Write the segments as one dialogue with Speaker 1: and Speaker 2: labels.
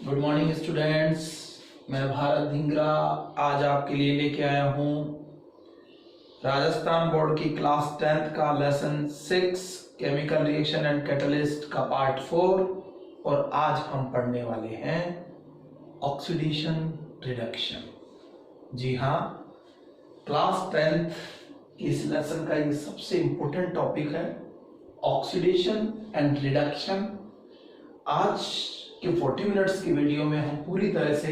Speaker 1: Good morning students. मैं भारत धिंगरा आज आपके लिए लेके आया हूँ राजस्थान बोर्ड की क्लास 10th का lesson 6 chemical reaction and catalyst का पार्ट 4 और आज हम पढ़ने वाले हैं ऑक्सीडेशन रिडक्शन। जी हाँ, क्लास 10th इस लेसन का ये सबसे इम्पोर्टेंट टॉपिक है ऑक्सीडेशन एंड रिडक्शन। आज के 40 मिनट्स की वीडियो में हम पूरी तरह से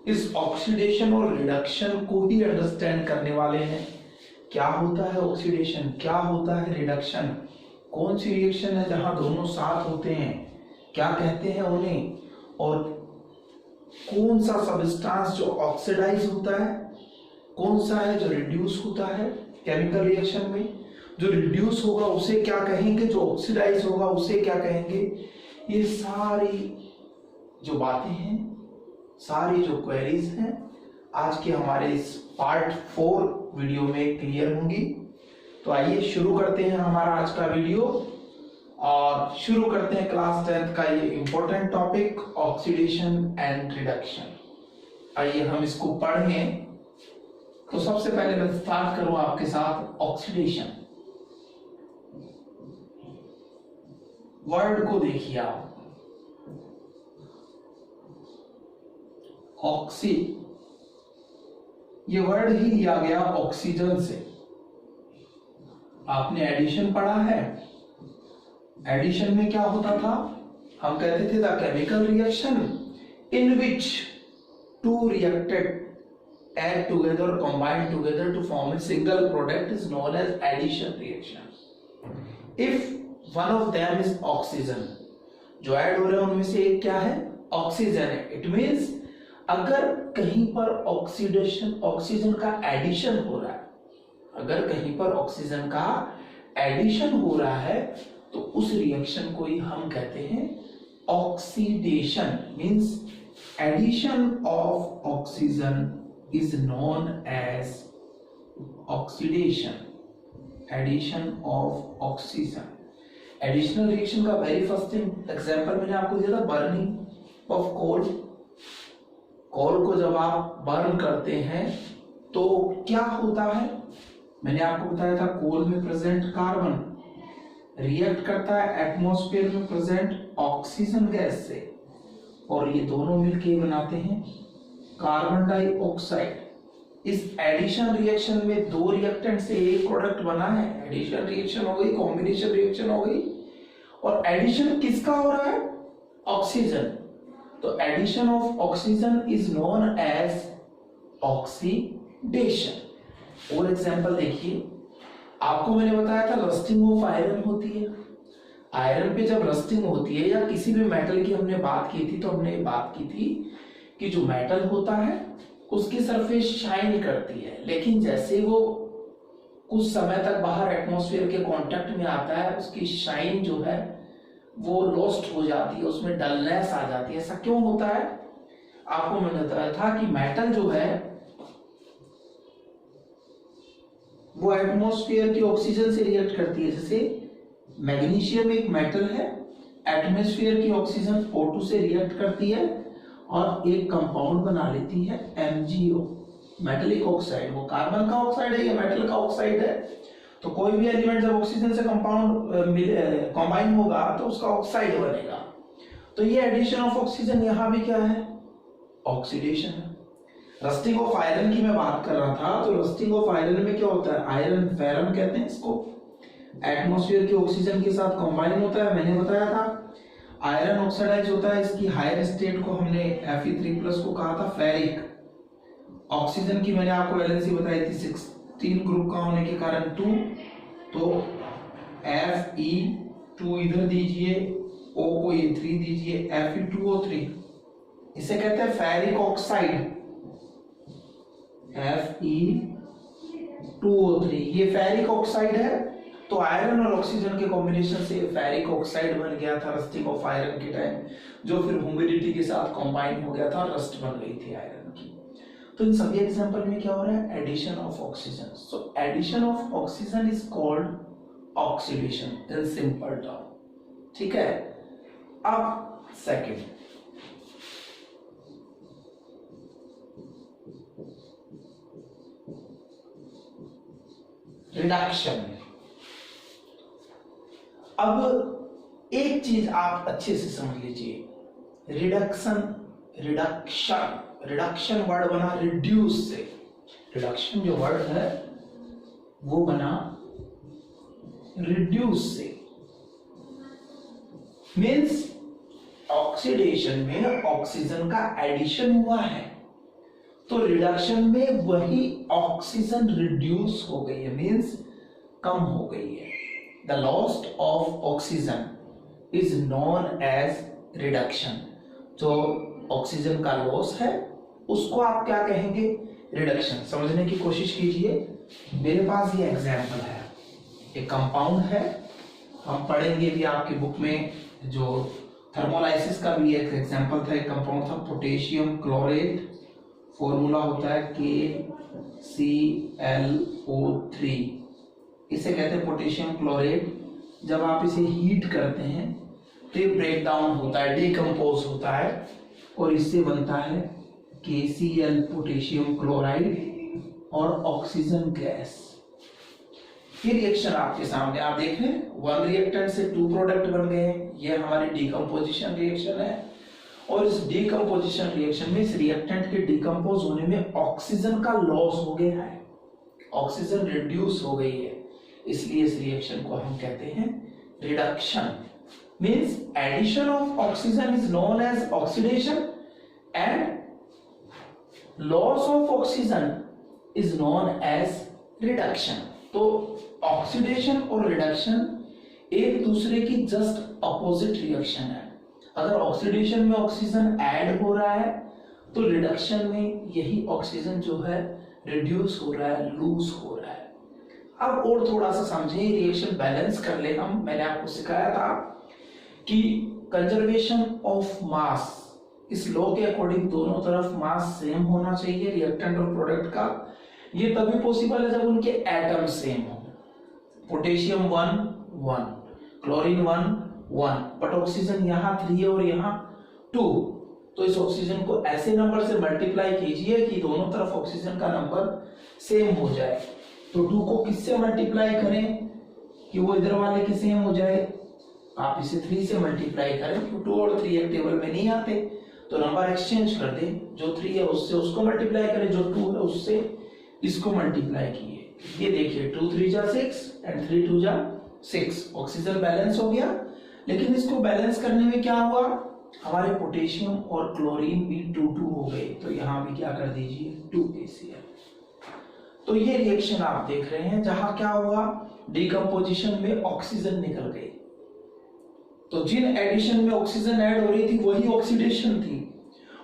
Speaker 1: इस ऑक्सीडेशन और रिडक्शन को ही अंडरस्टैंड करने वाले हैं। क्या होता है ऑक्सीडेशन, क्या होता है रिडक्शन, कौन सी रिएक्शन है जहां दोनों साथ होते हैं, क्या कहते हैं उन्हें, और कौन सा सबस्टांस जो ऑक्सीडाइज होता है, कौन सा है जो रिड्यूस होता है केमिकल रिएक्शन में। जो रिड्यूस होगा उसे क्या कहेंगे, जो ऑक्सीडाइज होगा उसे क्या कहेंगे। ये सारी जो बातें हैं, सारी जो क्वेरीज हैं आज के हमारे इस पार्ट 4 वीडियो में क्लियर होंगी। तो आइए शुरू करते हैं हमारा आज का वीडियो और शुरू करते हैं क्लास 10th का ये important topic oxidation and reduction. आइए हम इसको पढ़ें। तो सबसे पहले मैं स्टार्ट करूं आपके साथ ऑक्सीडेशन। वर्ड को देखिए आप, ऑक्सी, ये वर्ड ही लिया गया ऑक्सीजन से। आपने एडिशन पढ़ा है, एडिशन में क्या होता था, हम कहते थे the chemical reaction in which two reacted add together or combine together to form a single product is known as addition reaction. If one of them is oxygen, जो ऐड हो रहे हैं उनमें से एक क्या है, ऑक्सीजन है। इट मीन्स अगर कहीं पर ऑक्सीजन का एडिशन हो रहा है, अगर कहीं पर ऑक्सीजन का एडिशन हो रहा है तो उस रिएक्शन को ही हम कहते हैं oxidation. Means addition of oxygen is known as oxidation, addition of oxygen। Additional reaction का वेरी फर्स्ट एग्जांपल मैंने आपको दिया था, बर्निंग ऑफ कोल। कोल को जब आप बर्न करते हैं तो क्या होता है, मैंने आपको बताया था कोल में प्रेजेंट कार्बन रिएक्ट करता है एटमॉस्फेयर में प्रेजेंट ऑक्सीजन गैस से, और ये दोनों मिलकर बनाते हैं कार्बन डाइऑक्साइड। इस एडिशन रिएक्शन में दो रिएक्टेंट से एक प्रोडक्ट बना है, एडिशन रिएक्शन हो गई, कॉम्बिनेशन रिएक्शन हो गई। और एडिशन किसका हो रहा है, ऑक्सीजन। तो addition of oxygen is known as oxidation. और एग्जांपल देखिए, आपको मैंने बताया था रस्टिंग ऑफ आयरन होती है। आयरन पे जब रस्टिंग होती है या किसी भी मेटल की हमने बात की थी, तो हमने बात की थी कि जो मेटल होता है उसकी सरफेस शाइन करती है, लेकिन जैसे वो कुछ समय तक बाहर एटमॉस्फेयर के कांटेक्ट में आता है उसकी शाइन जो है वो लॉस्ट हो जाती है, उसमें डलनेस आ जाती है। ऐसा क्यों होता है, आपको मैंने बताया था कि मेटल जो है वो एटमॉस्फेयर की ऑक्सीजन से रिएक्ट करती है। जैसे मैग्नीशियम एक मेटल है, एटमॉस्फेयर की ऑक्सीजन O2 से रिएक्ट करती है और एक कंपाउंड बना लेती है MgO, मेटलिक ऑक्साइड। वो कार्बन का ऑक्साइड है या मेटल का ऑक्साइड है। तो कोई भी एलिमेंट जब ऑक्सीजन से कंबाइन होगा तो उसका ऑक्साइड बनेगा। तो ये एडिशन ऑफ ऑक्सीजन यहाँ भी क्या है, ऑक्सीडेशन है। रस्टिंग ऑफ आयरन की मैं बात कर रहा था, तो रस्टिंग ऑफ आयरन में क्या होता है, आयरन फेरम कहते हैं इसको, एटमॉस्फेयर की ऑक्सीजन के साथ कंबाइन होता है। मैंने बताया था आयरन ऑक्सीडाइज होता है, इसकी हायर स्टेट को हमने Fe3+ को कहा था फेरिक। ऑक्सीजन की मैंने आपको वैलेंसी बताई थी 16 ग्रुप का होने के कारण 2, तो Fe2 इधर दीजिए, O को ये 3 दीजिए, Fe2O3, इसे कहते हैं फेरिक ऑक्साइड, Fe2O3, ये फेरिक ऑक्साइड है। तो आयरन और ऑक्सीजन के कॉम्बिनेशन से फेरिक ऑक्साइड बन गया था रस्टिंग ऑफ आयरन के टाइम, जो फिर ह्यूमिडिटी के साथ कंबाइन हो गया था, रस्ट बन गई थी आयरन की। तो इन सभी एग्जांपल में क्या हो रहा है, addition of oxygen. So addition of oxygen is called oxidation in simple term. ठीक है। अब सेकंड, रिडक्शन। अब एक चीज आप अच्छे से समझ लीजिए, रिडक्शन वर्ड बना रिड्यूस से। रिडक्शन जो वर्ड है वो बना रिड्यूस से, मीन्स ऑक्सीडेशन में ऑक्सीजन का एडिशन हुआ है, तो रिडक्शन में वही ऑक्सीजन रिड्यूस हो गई है, मीन्स कम हो गई है। The loss of oxygen is known as reduction. जो ऑक्सीजन का लॉस है उसको आप क्या कहेंगे? रिडक्शन। समझने की कोशिश कीजिए। मेरे पास ये एग्जाम्पल है, एक कंपाउंड है, हम पढ़ेंगे भी आपकी बुक में। जो थर्मोलाइसिस का भी एक एग्जाम्पल था, एक कंपाउंड था पोटेशियम क्लोरेट, फॉर्मूला होता है KClO3। इसे कहते हैं पोटेशियम क्लोरेट। जब आप इसे हीट करते हैं तो ये ब्रेक डाउन होता है, डिकम्पोज होता है, और इससे बनता है KCl पोटेशियम क्लोराइड और ऑक्सीजन गैस। ये रिएक्शन आपके सामने आप देख रहे हैं, वन रिएक्टेंट से टू प्रोडक्ट बन गए हैं। ये हमारी डिकम्पोजिशन रिएक्शन है, और इस डिकम्पोजिशन रिएक्शन में इस रिएक्टेंट के डिकम्पोज होने में ऑक्सीजन का लॉस हो गया है, ऑक्सीजन रिड्यूस हो गई है, इसलिए इस रिएक्शन को हम कहते हैं reduction. Means addition of oxygen is known as oxidation and loss of oxygen is known as reduction. तो ऑक्सीडेशन और रिडक्शन एक दूसरे की जस्ट अपोजिट रिएक्शन है। अगर ऑक्सीडेशन में ऑक्सीजन ऐड हो रहा है तो रिडक्शन में यही ऑक्सीजन जो है रिड्यूस हो रहा है, लूज हो रहा है। अब और थोड़ा सा समझें, रिएक्शन बैलेंस कर ले हम। मैंने आपको सिखाया था कि कंजर्वेशन ऑफ मास, इस लॉ के अकॉर्डिंग दोनों तरफ मास सेम होना चाहिए रिएक्टेंट और प्रोडक्ट का। ये तभी पॉसिबल है जब उनके एटम सेम हो। पोटेशियम 1 1, क्लोरीन 1 1, बट ऑक्सीजन यहाँ 3 है और यहाँ 2। तो इस ऑक्सीजन को ऐसे नंबर से मल्टीप्लाई कीजिए कि दोनों तरफ ऑक्सीजन का नंबर सेम हो जाए। तो 2 को किससे मल्टीप्लाई करें कि वो इधर वाले के सेम हो जाए? आप इसे 3 से मल्टीप्लाई करें, क्योंकि 2 और 3 एक टेबल में नहीं आते, तो नंबर एक्सचेंज कर दें। जो 3 है उससे उसको मल्टीप्लाई करें, जो 2 है उससे इसको मल्टीप्लाई किए। ये देखिए 2 3 जा 6 एंड 3 2 जा 6। ऑक्सीजन बैलेंस हो गया। लेकिन इसको बैलेंस करने में क्या हुआ, हमारे पोटेशियम और क्लोरीन भी 2 2 हो गए, तो यहां भी क्या कर दीजिए 2 KCl। तो ये रिएक्शन आप देख रहे हैं जहां क्या हुआ, डिकम्पोजिशन में ऑक्सीजन निकल गई। तो जिन एडिशन में ऑक्सीजन ऐड हो रही थी वही ऑक्सीडेशन थी,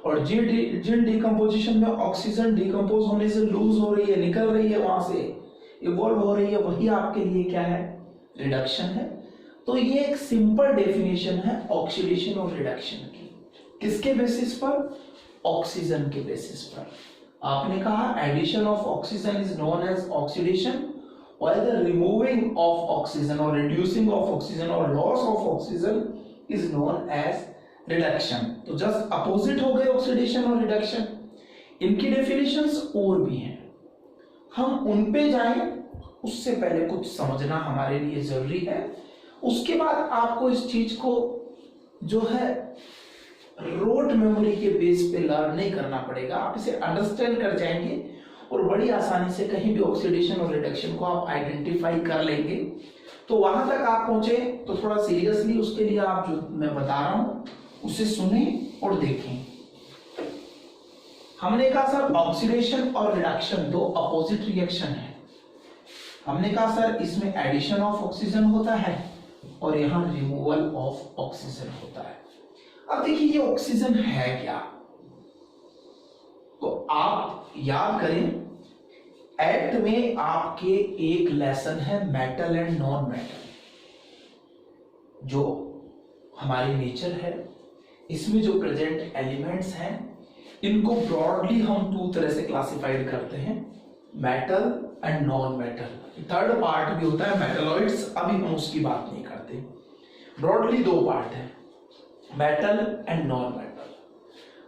Speaker 1: और जिन डिकम्पोजिशन में ऑक्सीजन डिकम्पोज होने से लूज हो रही है, निकल रही है, वहां से इवॉल्व हो रही है, वही आपके लिए क्या है, रिडक्शन है। तो ये एक सिंपल डेफिनेशन है ऑक्सीडेशन और रिडक्शन की। किसके बेसिस पर? ऑक्सीजन के बेसिस पर। आपने कहा addition of oxygen is known as oxidation, while the removing of oxygen or reducing of oxygen or loss of oxygen is known as reduction। तो जस्ट अपोजिट हो गए ऑक्सीडेशन और रिडक्शन। इनकी डेफिनेशंस और भी हैं, हम उन पे जाएं उससे पहले कुछ समझना हमारे लिए जरूरी है। उसके बाद आपको इस चीज को जो है रोट मेमोरी के बेस पे लर्न नहीं करना पड़ेगा, आप इसे अंडरस्टैंड कर जाएंगे और बड़ी आसानी से कहीं भी ऑक्सीडेशन और रिडक्शन को आप आइडेंटिफाई कर लेंगे। तो वहां तक आप पहुंचे तो थोड़ा सीरियसली उसके लिए आप जो मैं बता रहा हूं उसे सुने और देखें। हमने कहा सर ऑक्सीडेशन और रिडक्शन दो अपोजिट रिएक्शन है। हमने कहा सर इसमें एडिशन ऑफ ऑक्सीजन होता है और यहां रिमूवल ऑफ ऑक्सीजन होता है। अब देखिए ये ऑक्सीजन है क्या, तो आप याद करें एक्ट में आपके एक लेसन है मेटल एंड नॉन मेटल, जो हमारी नेचर है। इसमें जो प्रेजेंट एलिमेंट्स हैं इनको ब्रॉडली हम 2 तरह से क्लासिफाइड करते हैं, metal and non metal. Third part भी होता है मेटलॉइड्स, अभी हम उसकी बात नहीं करते। ब्रॉडली 2 पार्ट है, metal and non metal.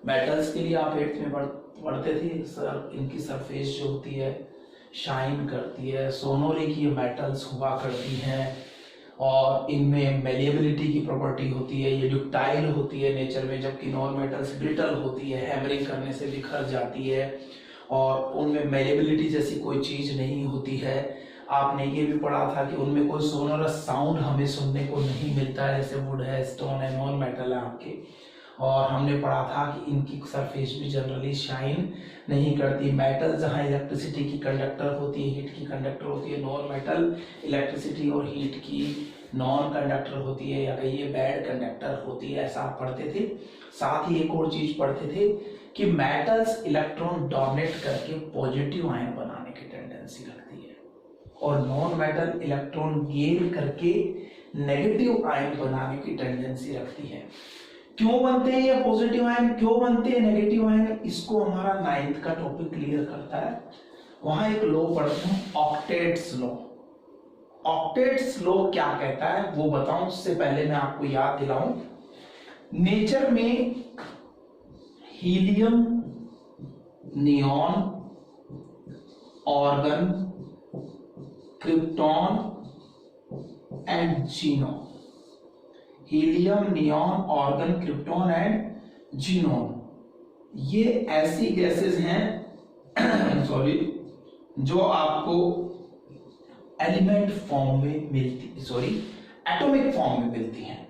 Speaker 1: Metals के लिए आप 8th में पढ़ते थे सर, इनकी सरफेस जो होती है शाइन करती है। सोनोरिक ये मेटल्स हुआ करती हैं और इनमें मेलिएबिलिटी की प्रॉपर्टी होती है, ये डक्टाइल होती है नेचर में, जबकि नॉन मेटल्स ब्रिटल होती है, हैमरिंग करने से बिखर जाती है और उनमें मेलिएबिलिटी जैसी कोई चीज नहीं होती है। आपने ये भी पढ़ा था कि उनमें कोई सोनोरस साउंड हमें सुनने को नहीं मिलता है, जैसे वुड है, स्टोन है, नॉन मेटल है आपके। और हमने पढ़ा था कि इनकी सरफेस भी जनरली शाइन नहीं करती। मेटल जहाँ इलेक्ट्रिसिटी की कंडक्टर होती है, हीट की कंडक्टर होती है, नॉन मेटल इलेक्ट्रिसिटी और हीट की नॉन कंडक्टर होती है, या कहिए बैड कंडक्टर होती है, ऐसा आप पढ़ते थे। साथ ही एक और चीज पढ़ते थे कि मेटल्स इलेक्ट्रॉन डोनेट करके पॉजिटिव आयन बनाने की टेंडेंसी रखती है और नॉन मेटल इलेक्ट्रॉन गेन करके नेगेटिव आयन बनाने की टेंडेंसी रखती है। क्यों बनते हैं ये पॉजिटिव आयन, क्यों बनते हैं नेगेटिव आयन, इसको हमारा 9th का टॉपिक क्लियर करता है। वहां एक लॉ पढ़ते हैं, ऑक्टेट्स लॉ। ऑक्टेट्स लॉ क्या कहता है वो बताऊं, उससे पहले मैं आपको याद दिलाऊं, नेचर में helium, neon, organ, krypton and xenon. Helium, neon, organ, krypton and xenon, ये ऐसी गैसेस हैं सॉरी, जो आपको एलिमेंट फॉर्म में मिलती, एटॉमिक फॉर्म में मिलती हैं।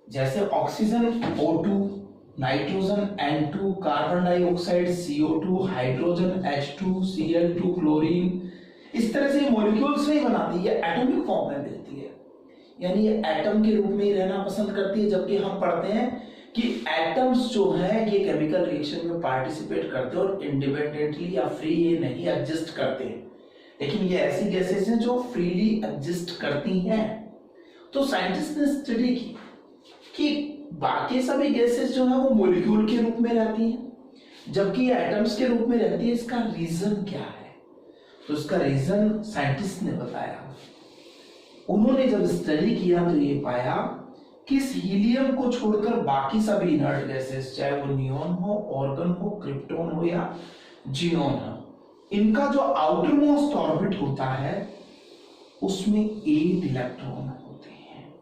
Speaker 1: जैसे oxygen O2, nitrogen N2, carbon dioxide CO2, hydrogen H2, Cl2, chlorine, इस तरह से मॉलिक्यूल्स नहीं बनाती, ये एटॉमिक फॉर्म में मिलती है, यानी ये एटम के रूप में ही रहना पसंद करती है। जबकि हम पढ़ते हैं कि एटम्स जो हैं ये केमिकल रिएक्शन में पार्टिसिपेट करते हैं और इंडिपेंडेंटली या फ्री ये नहीं एग्जिस्ट करते हैं, लेकिन ये ऐसी गैसेस हैं जो फ्रीली एग्जिस्ट करती हैं। तो साइंटिस्ट ने स्टडी की कि बाकी सभी गैसेस जो है वो मॉलिक्यूल के रूप में रहती हैं, जबकि ये एटम्स के रूप में रहती है। इसका रीजन क्या है? तो इसका रीजन साइंटिस्ट ने बताया। उन्होंने जब स्टडी किया तो ये पाया कि इस हीलियम को छोड़कर बाकी सभी इनर्ट गैसेस, चाहे वो नियॉन हो, ऑर्गन हो, क्रिप्टॉन हो या जीनॉन हो, इनका जो आउटर मोस्ट ऑर्बिट होता है उसमें 8 इलेक्ट्रॉन होते हैं।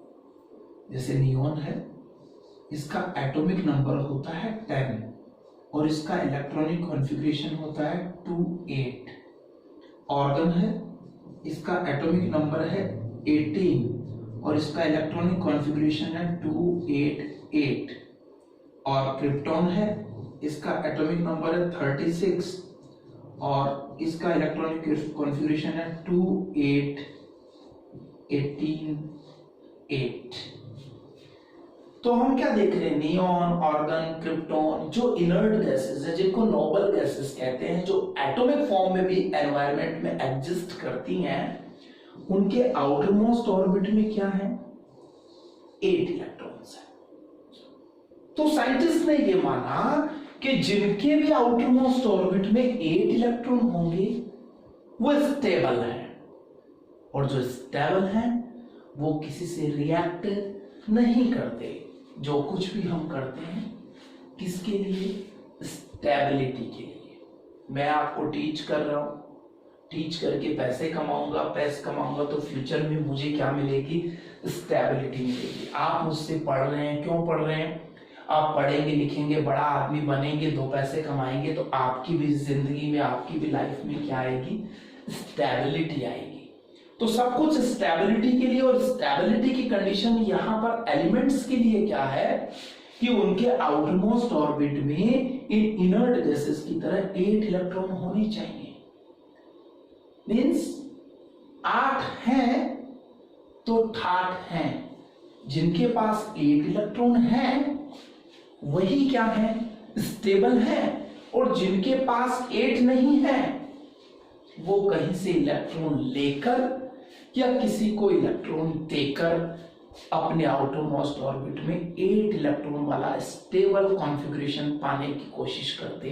Speaker 1: जैसे नियॉन है, इसका एटॉमिक नंबर होता है 10 और इसका इलेक्ट्रॉनिक कॉन्फ़िगरेशन होता है 2-8। ऑर्गन है, इसका एटॉमिक नंबर है 18 और इसका इलेक्ट्रॉनिक कॉन्फ़िगरेशन है 2-8-8। और क्रिप्टॉन है, इसका एटॉमिक नंबर है 36 और इसका इलेक्ट्रॉनिक कॉन्फ़िगरेशन है 2-8-18-8। तो हम क्या देख रहे हैं? नियॉन, ऑर्गन, क्रिप्टॉन, जो इनर्ट गैसेस है, जिनको नोबल गैसेस कहते हैं, जो एटॉमिक फॉर्म में भी एनवायरनमेंट में एग्जिस्ट करती हैं, उनके आउटर मोस्ट ऑर्बिट में क्या है? 8 इलेक्ट्रॉन्स है। तो साइंटिस्ट ने ये माना कि जिनके भी आउटर मोस्ट ऑर्बिट में 8 इलेक्ट्रॉन होंगे वो स्टेबल है, और जो स्टेबल है वो किसी से रिएक्ट नहीं करते। जो कुछ भी हम करते हैं किसके लिए? स्टेबिलिटी के लिए। मैं आपको टीच कर रहा हूं, टीच करके पैसे कमाऊंगा, पैसे कमाऊंगा तो फ्यूचर में मुझे क्या मिलेगी? स्टेबिलिटी मिलेगी। आप मुझसे पढ़ रहे हैं, क्यों पढ़ रहे हैं? आप पढ़ेंगे, लिखेंगे, बड़ा आदमी बनेंगे, 2 पैसे कमाएंगे, तो आपकी भी जिंदगी में, आपकी भी लाइफ में क्या आएगी? स्टेबिलिटी आएगी। तो सब कुछ स्टेबिलिटी के लिए, और स्टेबिलिटी की कंडीशन यहां पर एलिमेंट्स के लिए क्या है कि उनके आउटरमोस्ट ऑर्बिट में इन इनर्ट गैसेस की तरह 8 इलेक्ट्रॉन होने चाहिए। मींस 8 हैं तो ठाठ हैं। जिनके पास 8 इलेक्ट्रॉन हैं वही क्या है? स्टेबल है। और जिनके पास 8 नहीं है वो कहीं से इलेक्ट्रॉन लेकर या किसी को इलेक्ट्रॉन देकर अपने आउटर मोस्ट ऑर्बिट में 8 इलेक्ट्रॉन वाला स्टेबल कॉन्फ़िगरेशन पाने की कोशिश करते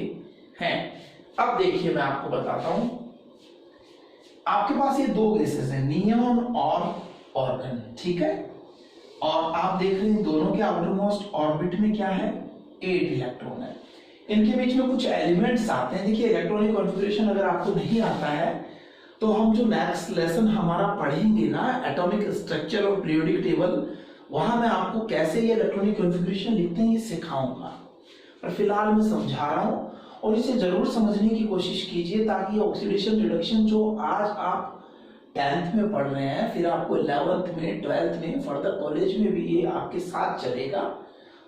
Speaker 1: हैं। अब देखिए मैं आपको बताता हूं, आपके पास ये 2 गैसेस हैं, नियॉन और ऑर्गन, ठीक है? और आप देख रहे हैं दोनों के आउटर मोस्ट ऑर्बिट में क्या है? 8 इलेक्ट्रॉन है। इनके बीच में कुछ एलिमेंट्स आते हैं। देखिए इलेक्ट्रॉनिक कॉन्फ़िगरेशन अगर आपको नहीं आता है तो हम जो नेक्स्ट लेसन हमारा पढ़ेंगे ना एटॉमिक स्ट्रक्चर और पीरियोडिक टेबल, वहां मैं आपको कैसे ये इलेक्ट्रॉनिक कॉन्फ़िगरेशन लिखते हैं ये सिखाऊंगा। पर फिलहाल मैं समझा रहा हूं और इसे जरूर समझने की कोशिश कीजिए ताकि ऑक्सीडेशन रिडक्शन जो आज आप 10th में पढ़ रहे हैं, फिर आपको 11th में 12th में फर्दर कॉलेज में भी ये आपके साथ चलेगा।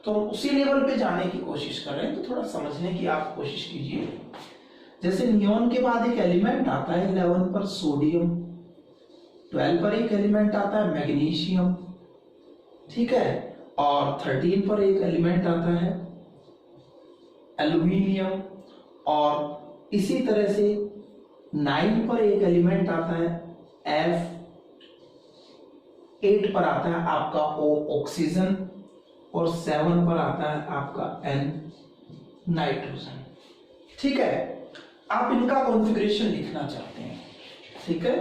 Speaker 1: तो हम उसी लेवल पे जाने की कोशिश कर रहे हैं, तो थोड़ा समझने की आप कोशिश कीजिए। जैसे नियोन के बाद एक एलिमेंट आता है 11 पर सोडियम, 12 पर एक एलिमेंट आता है मैग्नीशियम, ठीक है, और 13 पर एक एलिमेंट आता है एल्यूमिनियम, और इसी तरह से 9 पर एक एलिमेंट आता है F, 8 पर आता है आपका O ऑक्सीजन, और 7 पर आता है आपका N नाइट्रोजन। ठीक है, आप इनका कॉन्फ़िगरेशन लिखना चाहते हैं, ठीक है।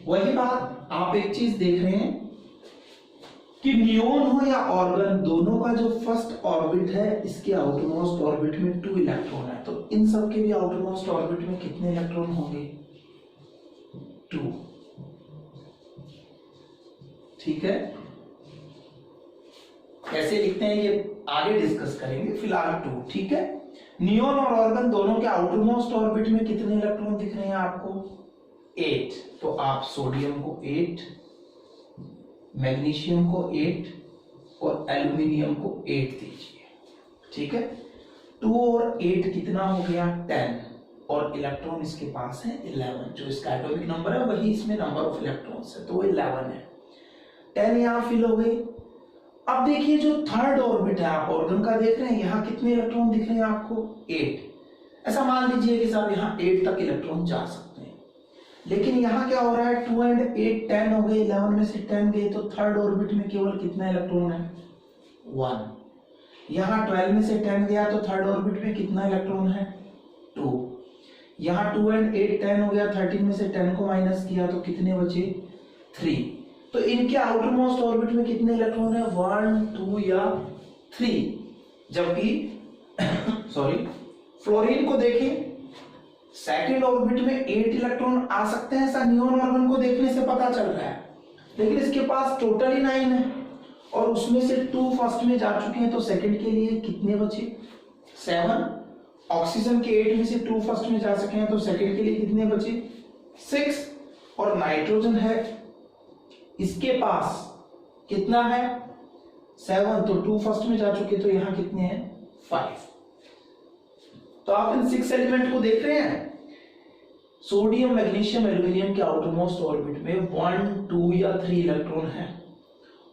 Speaker 1: वही बात आप एक चीज देख रहे हैं कि नियोन हो या ऑर्गन, दोनों का जो फर्स्ट ऑर्बिट है इसके आउटरमोस्ट ऑर्बिट में 2 इलेक्ट्रॉन है, तो इन सब के भी आउटरमोस्ट ऑर्बिट में कितने इलेक्ट्रॉन होंगे? 2। ठीक है, कैसे लिखते हैं ये आगे डिस्कस करेंगे, फिलहाल 2। ठीक है, नियोन और ऑर्गन दोनों के आउटरमोस्ट ऑर्बिट में कितने इलेक्ट्रॉन दिख रहे हैं आपको? 8। तो आप सोडियम को 8, मैग्नीशियम को 8 और एल्यूमिनियम को 8 दीजिए। ठीक है, 2 और 8 कितना हो गया? 10, और इलेक्ट्रॉन इसके पास है 11। जो इसका एटॉमिक नंबर है वही इसमें नंबर ऑफ इलेक्ट्रॉन्स है, तो 11 है। 10 यहां फिल हो गई। अब देखिए जो थर्ड ऑर्बिट है आप ऑर्गन का देख रहे हैं, यहाँ कितने इलेक्ट्रॉन दिख रहे हैं आपको? 8। ऐसा मान लीजिए कि साहब यहाँ 8 तक इलेक्ट्रॉन जा सकते हैं, लेकिन यहाँ क्या हो रहा है? 2 और 8 10 हो गए, 11 में से 10 गए, तो थर्ड ऑर्बिट में केवल कितना इलेक्ट्रॉन है? 1। यहाँ 12 में से 10 गया तो थर्ड ऑर्बिट में कितना इलेक्ट्रॉन है? 2। यहाँ 2 और 8 10 हो गया, 13 में से 10 को माइनस किया तो कितने बचे? 3। तो इनके आउटरमोस्ट ऑर्बिट में कितने इलेक्ट्रॉन है? 1 2 या 3। जबकि सॉरी फ्लोरीन को देखें, सेकंड ऑर्बिट में 8 इलेक्ट्रॉन आ सकते हैं, ऐसा नियोन ऑर्गन को देखने से पता चल रहा है, लेकिन इसके पास टोटली 9 है और उसमें से 2 फर्स्ट में जा चुके हैं, तो सेकंड के लिए कितने बचे? 7। ऑक्सीजन के 8 में से 2 फर्स्ट में जा सके हैं, तो सेकंड के लिए कितने बचे? 6। और नाइट्रोजन है इसके पास कितना है? 7, तो 2 फर्स्ट में जा चुके, तो यहां कितने हैं? 5। तो आप इन 6 एलिमेंट को देख रहे हैं। सोडियम, मैग्नीशियम, एल्यूमिनियम के आउटरमोस्ट ऑर्बिट में 1 2 या 3 इलेक्ट्रॉन है,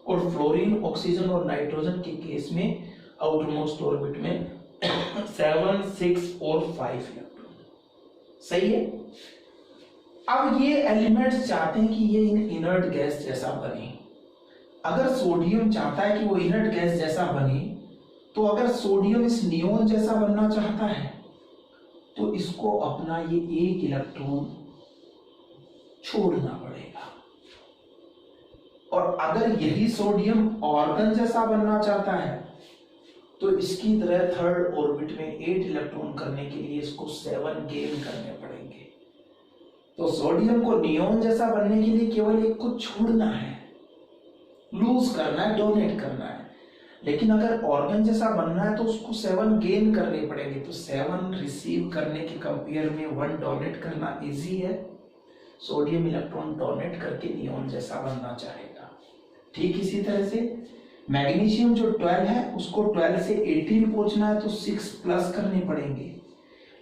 Speaker 1: और फ्लोरीन, ऑक्सीजन और नाइट्रोजन के केस में आउटरमोस्ट ऑर्बिट में 7 6 और 5 इलेक्ट्रॉन। सही है। अब ये एलिमेंट्स चाहते हैं कि ये इनर्ट गैस जैसा बने। अगर सोडियम चाहता है कि वो इनर्ट गैस जैसा बने, तो अगर सोडियम इस नियोन जैसा बनना चाहता है तो इसको अपना ये 1 इलेक्ट्रॉन छोड़ना पड़ेगा, और अगर यही सोडियम ऑर्गन जैसा बनना चाहता है तो इसकी तरह थर्ड ऑर्बिट में 8 इलेक्ट्रॉन करने के लिए इसको 7 गेन करने पड़ेंगे। तो सोडियम को नियोन जैसा बनने के लिए केवल 1 को छोड़ना है, लूज करना है, डोनेट करना है। लेकिन अगर ऑर्गन जैसा बनना है तो उसको 7 गेन करने पड़ेंगे। तो 7 रिसीव करने के कंपेयर में 1 डोनेट करना इजी है। सोडियम इलेक्ट्रॉन डोनेट करके नियोन जैसा बनना चाहेगा। ठीक इसी तरह से मैग्नीशियम जो 12 है उसको 12 से 18 पहुंचना है तो 6 प्लस करने पड़ेंगे,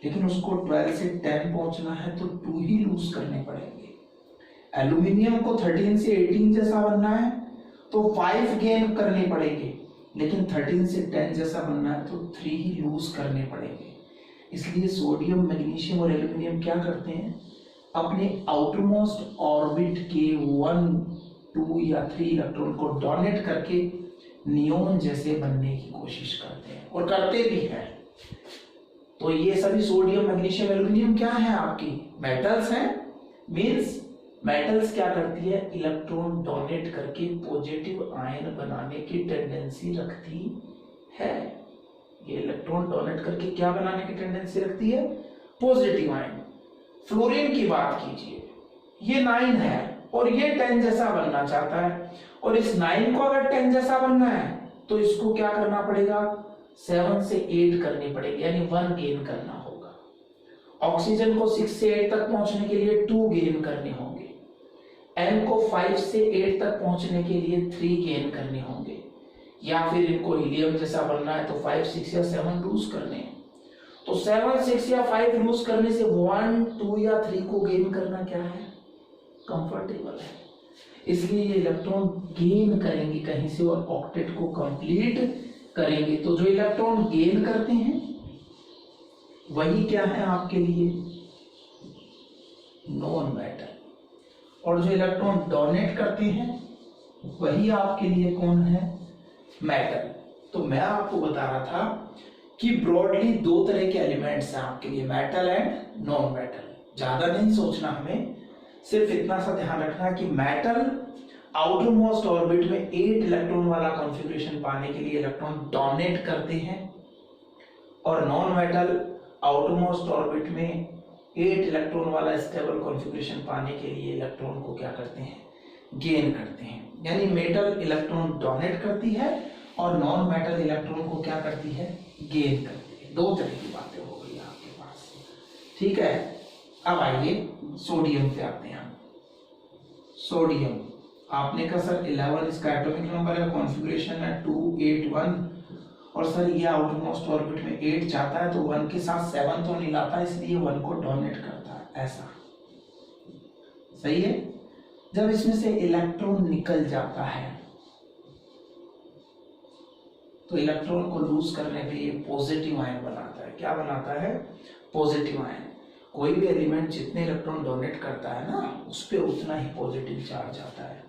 Speaker 1: लेकिन उसको 12 से 10 पहुंचना है तो 2 ही लूज करने पड़ेंगे। एल्यूमिनियम को 13 से 18 जैसा बनना है तो 5 गेन करने पड़ेंगे, लेकिन 13 से 10 जैसा बनना है तो 3 ही लूज करने पड़ेंगे। इसलिए सोडियम, मैग्नीशियम और एल्यूमिनियम क्या करते हैं? अपने आउटरमोस्ट ऑर्बिट के 1 2 या 3 इलेक्ट्रॉन को डोनेट करके नियोन जैसे बनने की कोशिश करते हैं, और करते भी हैं। तो ये सभी सोडियम, मैग्नीशियम, एल्यूमिनियम क्या है? आपकी मेटल्स हैं। मींस मेटल्स क्या करती है? इलेक्ट्रॉन डोनेट करके पॉजिटिव आयन बनाने की टेंडेंसी रखती है। ये इलेक्ट्रॉन डोनेट करके क्या बनाने की टेंडेंसी रखती है? Positive ion. फ्लोरीन की बात कीजिए, ये 9 है और ये 10 जैसा बनना चाहता है, और इस 9 को अगर 10 जैसा बनना है तो इसको क्या करना पड़ेगा? 7 से 8 करनी पड़ेगी, यानी 1 गेन करना होगा। ऑक्सीजन को 6 से 8 तक पहुंचने के लिए 2 गेन करने होंगे। N को 5 से 8 तक पहुंचने के लिए 3 गेन करने होंगे, या फिर इनको हीलियम जैसा बनना है तो 5, 6 या 7 लूज करने हैं। तो 7, 6 या 5 लूज करने से 1, 2 या 3 को गेन करना क्या है? कंफर्टेबल है। इसलिए ये इलेक्ट्रॉन गेन करेंगे कहीं से और ऑक्टेट को कंप्लीट करेंगे। तो जो इलेक्ट्रॉन गेन करते हैं वही क्या है आपके लिए? Non metal. और जो इलेक्ट्रॉन डोनेट करते हैं वही आपके लिए कौन है? मेटल। तो मैं आपको बता रहा था कि ब्रॉडली 2 तरह के एलिमेंट्स हैं आपके लिए, मेटल एंड नॉन मेटल। ज्यादा नहीं सोचना हमें, सिर्फ इतना सा ध्यान रखना कि मेटल आउटर मोस्ट ऑर्बिट में 8 इलेक्ट्रॉन वाला कॉन्फ़िगरेशन पाने के लिए इलेक्ट्रॉन डोनेट करते हैं, और non metal outer most orbit में 8 इलेक्ट्रॉन वाला स्टेबल कॉन्फ़िगरेशन पाने के लिए इलेक्ट्रॉन को क्या करते हैं? गेन करते हैं। यानी मेटल इलेक्ट्रॉन डोनेट करती है और नॉन मेटल इलेक्ट्रॉन को क्या करती है? गेन करती है। 2 तरह की बातें हो गई आपके पास, ठीक है। अब आइए सोडियम पे आते हैं हम। सोडियम आपने कहा सर 11 इसका एटॉमिक नंबर है, कॉन्फ़िगरेशन है 281, और सर ये आउटर मोस्ट ऑर्बिट में 8 चाहता है तो 1 के साथ 7 तो नहीं लाता, इसलिए 1 को डोनेट करता है। ऐसा सही है। जब इसमें से इलेक्ट्रॉन निकल जाता है तो इलेक्ट्रॉन को लूज करने पे ये पॉजिटिव आयन बनाता है। क्या बनाता है? Positive ion. कोई भी एलिमेंट जितने इलेक्ट्रॉन डोनेट करता है ना, उस पे उतना ही पॉजिटिव चार्ज आता है।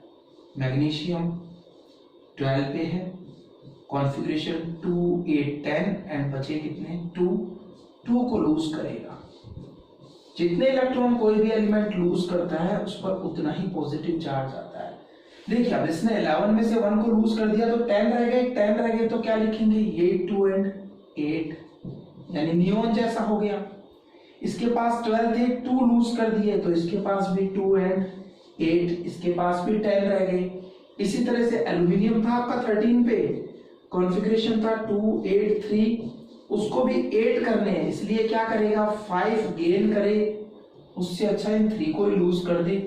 Speaker 1: मैग्नीशियम 12 पे है, कॉन्फ़िगरेशन 2, 8, 10 एंड बचे कितने? 2 को लूज करेगा। जितने इलेक्ट्रॉन कोई भी एलिमेंट लूज करता है उस पर उतना ही पॉजिटिव चार्ज आता है। देखिए अब इसने 11 में से 1 को लूज कर दिया तो 10 रह गए। 10 रह गए तो क्या लिखेंगे? ये 2 एंड 8, यानी नियोन जैसा हो गया। इसके पास 12 थे, 2 लूज कर दिए तो इसके पास भी 2 एंड 8, इसके पास भी 10 रह गए। इसी तरह से एल्यूमिनियम था आपका 13 पे, कॉन्फ़िगरेशन था 2, 8, 3, उसको भी 8 करने हैं, इसलिए क्या करेगा? 5 गेन करे। उससे अच्छा इन 3 को ही लूज कर दे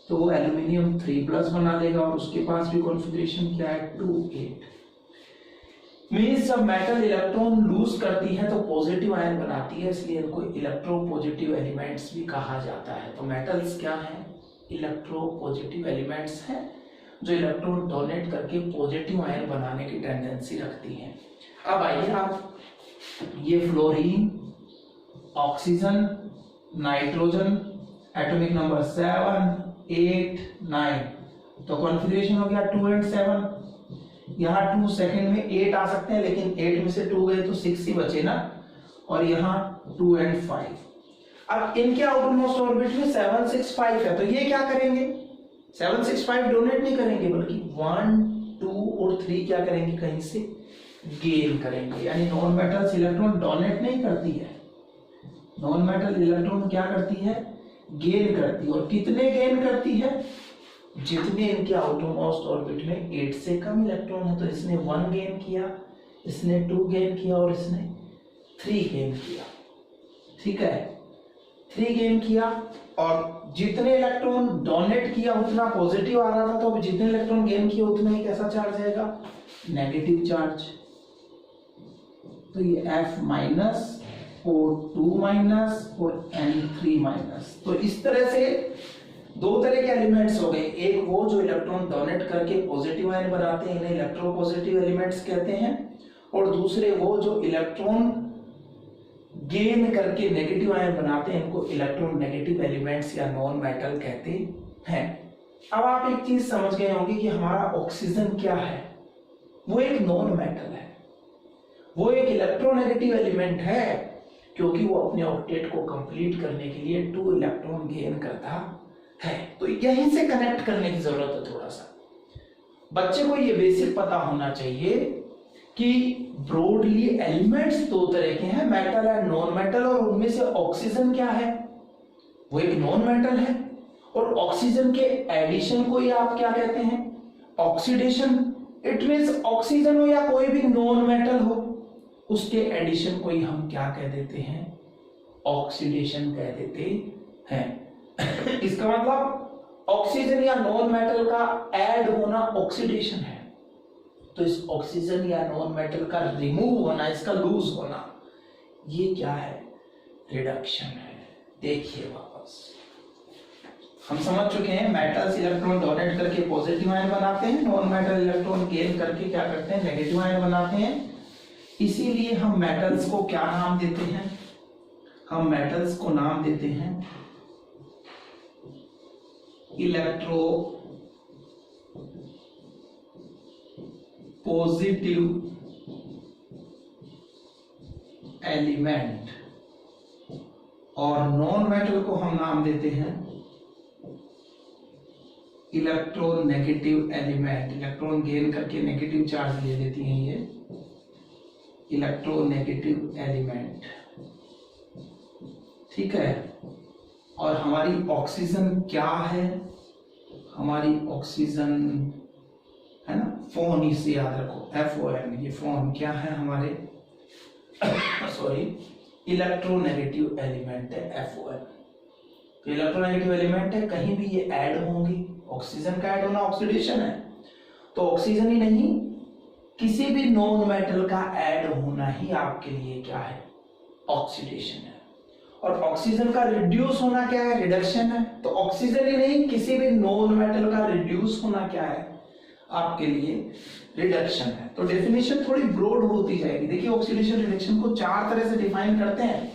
Speaker 1: तो वो एल्यूमिनियम 3+ बना लेगा, और उसके पास भी कॉन्फ़िगरेशन क्या है? 2, 8। मीन्स जब मेटल इलेक्ट्रॉन लूज करती है तो पॉजिटिव आयन बनाती है, इसलिए इनको इलेक्ट्रोपॉजिटिव एलिमेंट्स भी कहा जाता है। तो मेटल्स क्या हैं? इलेक्ट्रोपॉजिटिव एलिमेंट्स हैं जो इलेक्ट्रॉन डोनेट करके पॉजिटिव आयन बनाने की टेंडेंसी रखती हैं। अब आइए आप ये fluorine, oxygen, nitrogen, atomic number 7, 8, 9, तो कॉन्फ़िगरेशन हो गया 2 एंड 7। यहाँ 2 सेकंड में 8 आ सकते हैं, लेकिन 8 में से 2 गए तो 6 ही बचे ना, और यहाँ 2 एंड 5। अब इनके आउटर मोस्ट ऑर्बिट में 7, 6, 5 है, तो ये क्या करेंगे? 7, 6, 5 डोनेट नहीं करेंगे, बल्कि 1, 2 और 3 क्या करेंगे? कहीं से गेन करेंगे। यानी नॉन मेटल इलेक्ट्रॉन डोनेट नहीं करती है, नॉन मेटल इलेक्ट्रॉन क्या करती है? गेन करती है। और कितने गेन करती है? जितने इनके आउटर मोस्ट ऑर्बिट में 8 से कम इलेक्ट्रॉन है। तो इसने 1 गेन किया, इसने 2 गेन किया और इसने 3 गेन किया, ठीक है। 3 गेन किया, और जितने इलेक्ट्रॉन डोनेट किया उतना पॉजिटिव आ रहा था, तो जितने इलेक्ट्रॉन गेन किया उतना ही कैसा चार्ज आएगा? Negative charge. तो ये F- O2- और N3-। तो इस तरह से 2 तरह के एलिमेंट्स हो गए। एक वो जो इलेक्ट्रॉन डोनेट करके पॉजिटिव आयन बनाते हैं, इन्हें इलेक्ट्रोपॉजिटिव एलिमेंट्स कहते हैं, और दूसरे वो जो इलेक्ट्रॉन गेन करके नेगेटिव आयन बनाते हैं, इनको इलेक्ट्रॉन नेगेटिव एलिमेंट्स या नॉन मेटल कहते हैं। अब आप एक चीज समझ गए होंगे कि हमारा ऑक्सीजन क्या है? वो एक नॉन मेटल है, वो एक इलेक्ट्रोनेगेटिव एलिमेंट है, क्योंकि वो अपने ऑक्टेट को कंप्लीट करने के लिए 2 इलेक्ट्रॉन गेन करता है। तो यहीं से कनेक्ट करने की जरूरत है थोड़ा सा। बच्चे को ये बेसिक पता होना चाहिए कि ब्रॉडली एलिमेंट्स दो तरह के हैं, मेटल एंड नॉन मेटल, और उनमें से ऑक्सीजन क्या है, वो एक नॉन मेटल है, और ऑक्सीजन के एडिशन को ही आप क्या कहते हैं, ऑक्सीडेशन। इट मींस ऑक्सीजन हो या कोई भी नॉन मेटल हो, उसके एडिशन को ही हम क्या कह देते हैं, ऑक्सीडेशन कह देते हैं। इसका मतलब ऑक्सीजन या नॉन मेटल का ऐड होना ऑक्सीडेशन है, तो इस ऑक्सीजन या नॉन मेटल का रिमूव होना, इसका लूज होना, ये क्या है, रिडक्शन है। देखिए वापस हम समझ चुके हैं, मेटल्स इलेक्ट्रॉन डोनेट करके पॉजिटिव आयन बनाते हैं, नॉन मेटल इलेक्ट्रॉन गेन करके क्या करते हैं, नेगेटिव आयन बनाते हैं। इसीलिए हम मेटल्स को क्या नाम देते हैं, हम मेटल्स को नाम देते हैं इलेक्ट्रो पॉजिटिव एलिमेंट, और नॉन मेटल को हम नाम देते हैं electron negative element. Electron gain करके नेगेटिव चार्ज ले लेती हैं ये इलेक्ट्रोनेगेटिव एलिमेंट, ठीक है। और हमारी ऑक्सीजन क्या है, हमारी ऑक्सीजन है ना, फोन, इसे याद रखो, FON, ये फोन क्या है हमारे सॉरी इलेक्ट्रोनेगेटिव एलिमेंट है FON। तो इलेक्ट्रोनेगेटिव एलिमेंट है, कहीं भी ये ऐड होंगी, ऑक्सीजन का ऐड होना ऑक्सीडेशन है, तो ऑक्सीजन ही नहीं किसी भी नॉन मेटल का ऐड होना ही आपके लिए क्या है, ऑक्सीडेशन है। और ऑक्सीजन का रिड्यूस होना क्या है, रिडक्शन है। तो ऑक्सीजन ही नहीं किसी भी नॉन मेटल का रिड्यूस होना क्या है, आपके लिए रिडक्शन है। तो डेफिनेशन थोड़ी ब्रॉड होती जाएगी। देखिए ऑक्सीडेशन रिडक्शन को चार तरह से डिफाइन करते हैं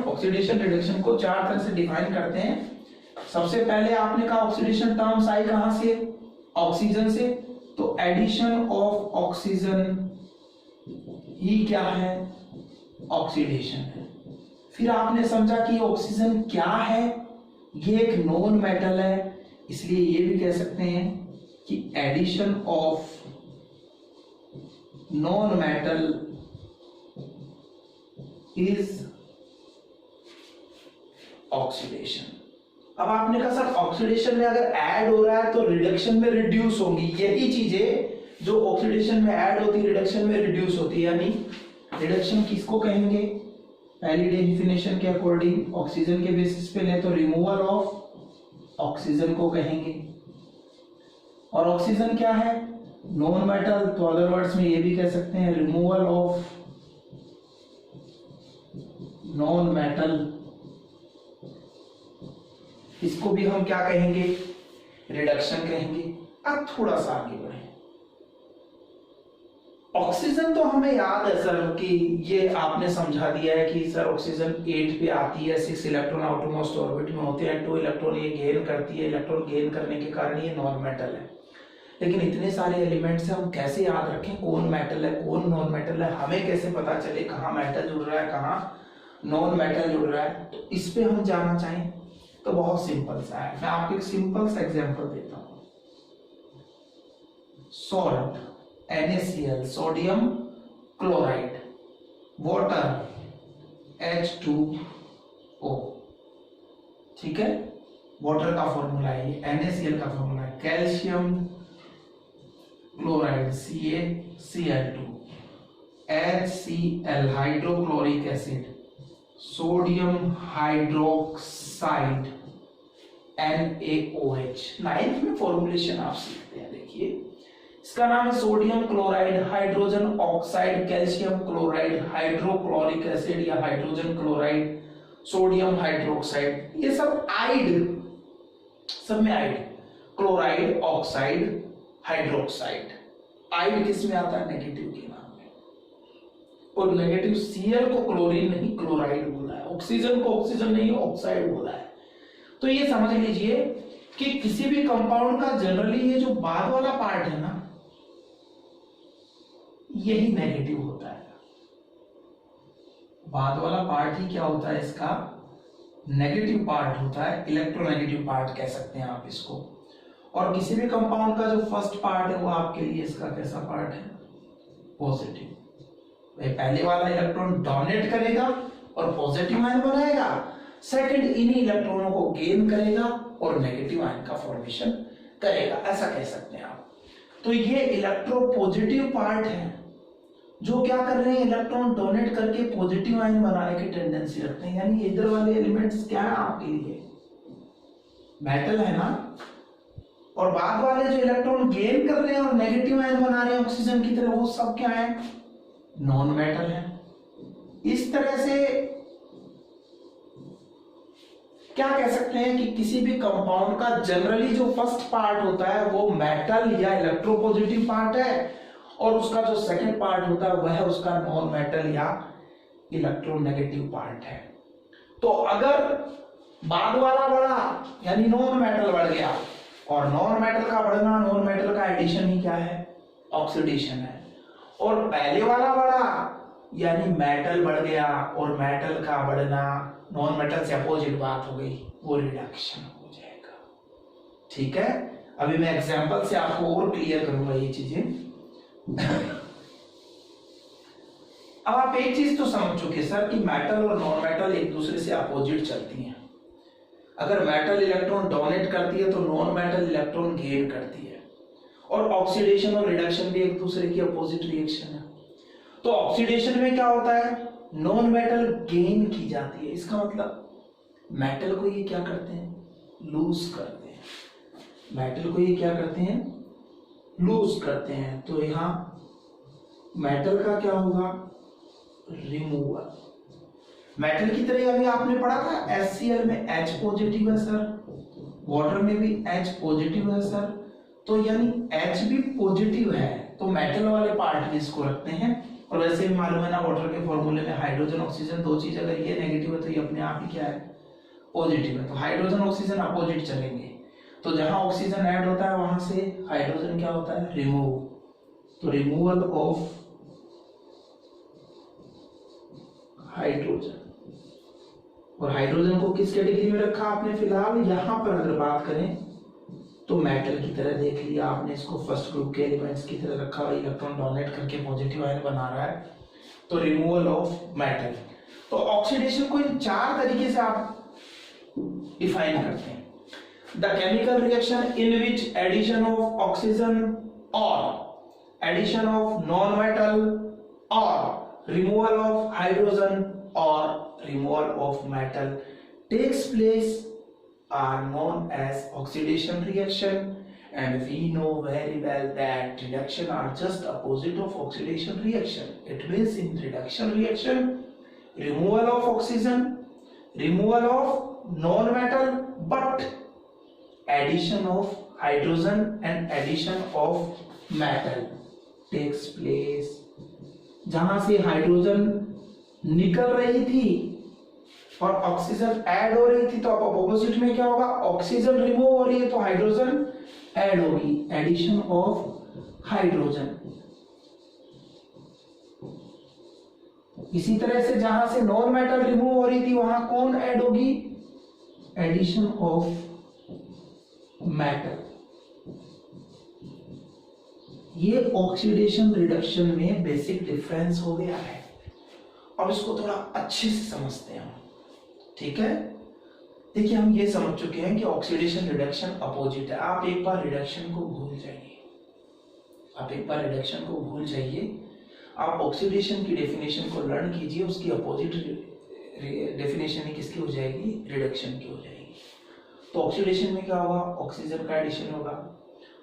Speaker 1: ऑक्सीडेशन रिडक्शन को चार तरह से डिफाइन करते हैं। सबसे पहले आपने कहा ऑक्सीडेशन टर्म्स आई कहां से, ऑक्सीजन से, तो एडिशन ऑफ ऑक्सीजन ही क्या है, ऑक्सीडेशन है। फिर आपने समझा कि ऑक्सीजन क्या है, ये एक नॉन मेटल है, इसलिए ये भी कह सकते हैं कि addition of non metal is oxidation. अब आपने कहा सर ऑक्सीडेशन में अगर ऐड हो रहा है तो रिडक्शन में रिड्यूस होंगी, यही चीजें जो ऑक्सीडेशन में ऐड होती है रिडक्शन में रिड्यूस होती है। यानी रिडक्शन किसको कहेंगे, पहली डेफिनेशन के अकॉर्डिंग ऑक्सीजन के बेसिस पे ले तो रिमूवल ऑफ ऑक्सीजन को कहेंगे। और ऑक्सीजन क्या है, नॉन मेटल, तो अदर वर्ड्स में ये भी कह सकते हैं रिमूवल ऑफ नॉन मेटल, इसको भी हम क्या कहेंगे, रिडक्शन कहेंगे। अब थोड़ा सा आगे बढ़े, ऑक्सीजन तो हमें याद है सर कि ये आपने समझा दिया है कि सर ऑक्सीजन 8 पे आती है, 6 इलेक्ट्रॉन आउटरमोस्ट ऑर्बिट में होते हैं, 2 इलेक्ट्रॉन ये गेन करती है, इलेक्ट्रॉन गेन करने के कारण ये नॉन मेटल है। लेकिन इतने सारे एलिमेंट्स हैं, हम कैसे याद रखें कौन मेटल है कौन नॉन मेटल है, हमें कैसे पता चले कहाँ मेटल जुड़ रहा है कहाँ नॉन मेटल जुड़ रहा है। तो इस पे हम जाना चाहें तो बहुत सिंपल सा है, मैं आपको एक सिंपल सा एग्जांपल देता हूं। Salt NaCl, sodium chloride, water H2O, ठीक है, वाटर का फॉर्मूला है ये, NaCl का फॉर्मूला है, calcium chloride CaCl2, HCl hydrochloric acid, sodium hydroxide NaOH। 9th में फॉर्मुलेशन आप सीखते हैं, देखिए इसका नाम है sodium chloride hydrogen oxide calcium chloride hydrochloric acid या हाइड्रोजन क्लोराइड सोडियम हाइड्रोक्साइड, ये सब आइड, सब में आइड, क्लोराइड ऑक्साइड हाइड्रोक्साइड। आइड किस में आता है, नेगेटिव के नाम में, और नेगेटिव Cl को क्लोरीन नहीं क्लोराइड बोला है, ऑक्सीजन को ऑक्सीजन नहीं ऑक्साइड बोला है। तो ये समझ लीजिए कि किसी भी कंपाउंड का जनरली ये जो बाद वाला पार्ट है ना, यही नेगेटिव होता है। बाद वाला पार्ट ही क्या होता है, इसका नेगेटिव पार्ट होता है, इलेक्ट्रोनेगेटिव पार्ट कह सकते हैं आप इसको। और किसी भी कंपाउंड का जो फर्स्ट पार्ट है वो आपके लिए इसका कैसा पार्ट है, पॉजिटिव। पहले वाला इलेक्ट्रॉन डोनेट करेगा और पॉजिटिव आयन बनाएगा, सेकंड इन्हीं इलेक्ट्रॉनों को गेन करेगा और नेगेटिव आयन का फॉर्मेशन करेगा, ऐसा कह सकते हैं आप। तो ये इलेक्ट्रोपॉजिटिव पार्ट है जो क्या कर रहे हैं, इलेक्ट्रॉन डोनेट करके पॉजिटिव आयन बनाने की टेंडेंसी रखते हैं। यानी इधर वाले एलिमेंट्स क्या है आपके लिए, मेटल है ना, और बाद वाले जो इलेक्ट्रॉन गेन कर रहे हैं और नेगेटिव आयन बना रहे हैं ऑक्सीजन की तरह, वो सब क्या है, नॉन मेटल है। इस तरह से क्या कह सकते हैं कि किसी भी कंपाउंड का जनरली जो फर्स्ट पार्ट होता है वो मेटल या इलेक्ट्रोपॉजिटिव पार्ट है, और उसका जो सेकंड पार्ट होता है वह उसका नॉन मेटल या इलेक्ट्रोनेगेटिव पार्ट है। तो अगर बाद वाला बढ़ा यानी नॉन मेटल बढ़ गया, और नॉन मेटल का बढ़ना, नॉन मेटल का एडिशन ही क्या है, ऑक्सीडेशन है। और पहले वाला बढ़ा यानी मेटल बढ़ गया, और मेटल का बढ़ना नॉन मेटल से अपोजिट बात हो गई, वो रिडक्शन हो जाएगा। ठीक है, अभी मैं एग्जांपल से आपको और क्लियर करूंगा ये चीजें। अब आप एक चीज तो समझ चुके सर कि मेटल और नॉन मेटल एक दूसरे से अपोजिट चलती हैं। अगर मेटल इलेक्ट्रॉन डोनेट करती है तो नॉन मेटल इलेक्ट्रॉन गेन करती है, और ऑक्सीडेशन और रिडक्शन भी एक दूसरे की अपोजिट रिएक्शन है। तो ऑक्सीडेशन में क्या होता है, नॉन मेटल गेन की जाती है, इसका मतलब मेटल को ये क्या करते हैं, लूज करते हैं। मेटल को ये क्या करते हैं, लूज करते हैं। तो यहां मेटल का क्या होगा, रिमूवल। मेटल की तरह अभी आपने पढ़ा था HCl में H पॉजिटिव है सर, वाटर में भी H पॉजिटिव है सर, तो यानी H भी पॉजिटिव है, तो मेटल वाले पार्ट भी इसको रखते हैं। और वैसे भी मालूम है ना वाटर के फॉर्मूले में हाइड्रोजन ऑक्सीजन दो चीज, अगर ये नेगेटिव है तो ये अपने आप ही क्या है, पॉजिटिव है। तो हाइड्रोजन ऑक्सीजन अपोजिट चलेंगे, तो जहां ऑक्सीजन ऐड होता है वहां से हाइड्रोजन क्या होता है, रिमूव। तो रिमूवल ऑफ हाइड्रोजन, और हाइड्रोजन को किस कैटेगरी में रखा आपने फिलहाल, यहां पर अगर बात करें तो मेटल की तरह देख लिया आपने, इसको फर्स्ट ग्रुप के एलिमेंट्स की तरह रखा हुआ, इलेक्ट्रॉन डोनेट करके पॉजिटिव आयन बना रहा है, तो रिमूवल ऑफ मेटल। तो ऑक्सीडेशन को इन चार तरीके से आप डिफाइन करते हैं। The chemical reaction in which edition of oxygen और एडिशन ऑफ नॉन मेटल और रिमूवल ऑफ हाइड्रोजन और removal of metal takes place are known as oxidation reaction, and we know very well that reduction are just opposite of oxidation reaction. It means in reduction reaction, removal of oxygen, removal of non-metal, but addition of hydrogen and addition of metal takes place. जहां से hydrogen निकल रही थी और oxygen add हो रही थी, तो अब अपोजिट में क्या होगा, ऑक्सीजन रिमूव हो रही है तो हाइड्रोजन ऐड होगी, एडिशन ऑफ हाइड्रोजन। इसी तरह से जहां से नॉन मेटल रिमूव हो रही थी वहां कौन ऐड होगी, एडिशन ऑफ मेटल। ये ऑक्सीडेशन रिडक्शन में बेसिक डिफरेंस हो गया है। अब इसको थोड़ा अच्छे से समझते हैं, ठीक है। देखिए हम ये समझ चुके हैं कि ऑक्सीडेशन रिडक्शन अपोजिट है। आप एक बार रिडक्शन को भूल जाइए, आप एक बार रिडक्शन को भूल जाइए, आप ऑक्सीडेशन की डेफिनेशन को लर्न कीजिए, उसकी अपोजिट डेफिनेशन ही किसकी हो जाएगी, रिडक्शन की हो जाएगी। तो ऑक्सीडेशन में क्या होगा, ऑक्सीजन का एडिशन होगा,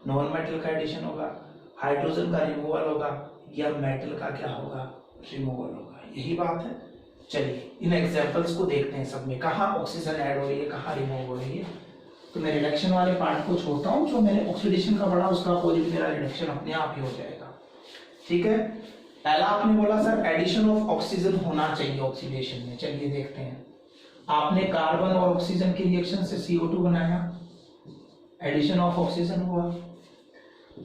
Speaker 1: नॉन मेटल का एडिशन होगा, हाइड्रोजन का रिमूवल होगा, या मेटल का क्या होगा, रिमूवल होगा। यही बात है। चलिए इन एग्जांपल्स को देखते हैं, सब में कहाँ ऑक्सीजन ऐड हो रही है, कहाँ रिमूव हो रही है। तो मैं रिडक्शन वाले पार्ट को छोड़ता हूँ, जो मैंने ऑक्सीडेशन का पढ़ा उसका अपोजिट मेरा रिडक्शन अपने आप ही हो जाएगा, ठीक है। पहला आपने बोला सर एडिशन ऑफ ऑक्सीजन होना चाहिए ऑक्सीडेशन में। चलिए देखते हैं, आपने कार्बन और ऑक्सीजन की रिएक्शन से CO2 बनाया, एडिशन ऑफ ऑक्सीजन हुआ।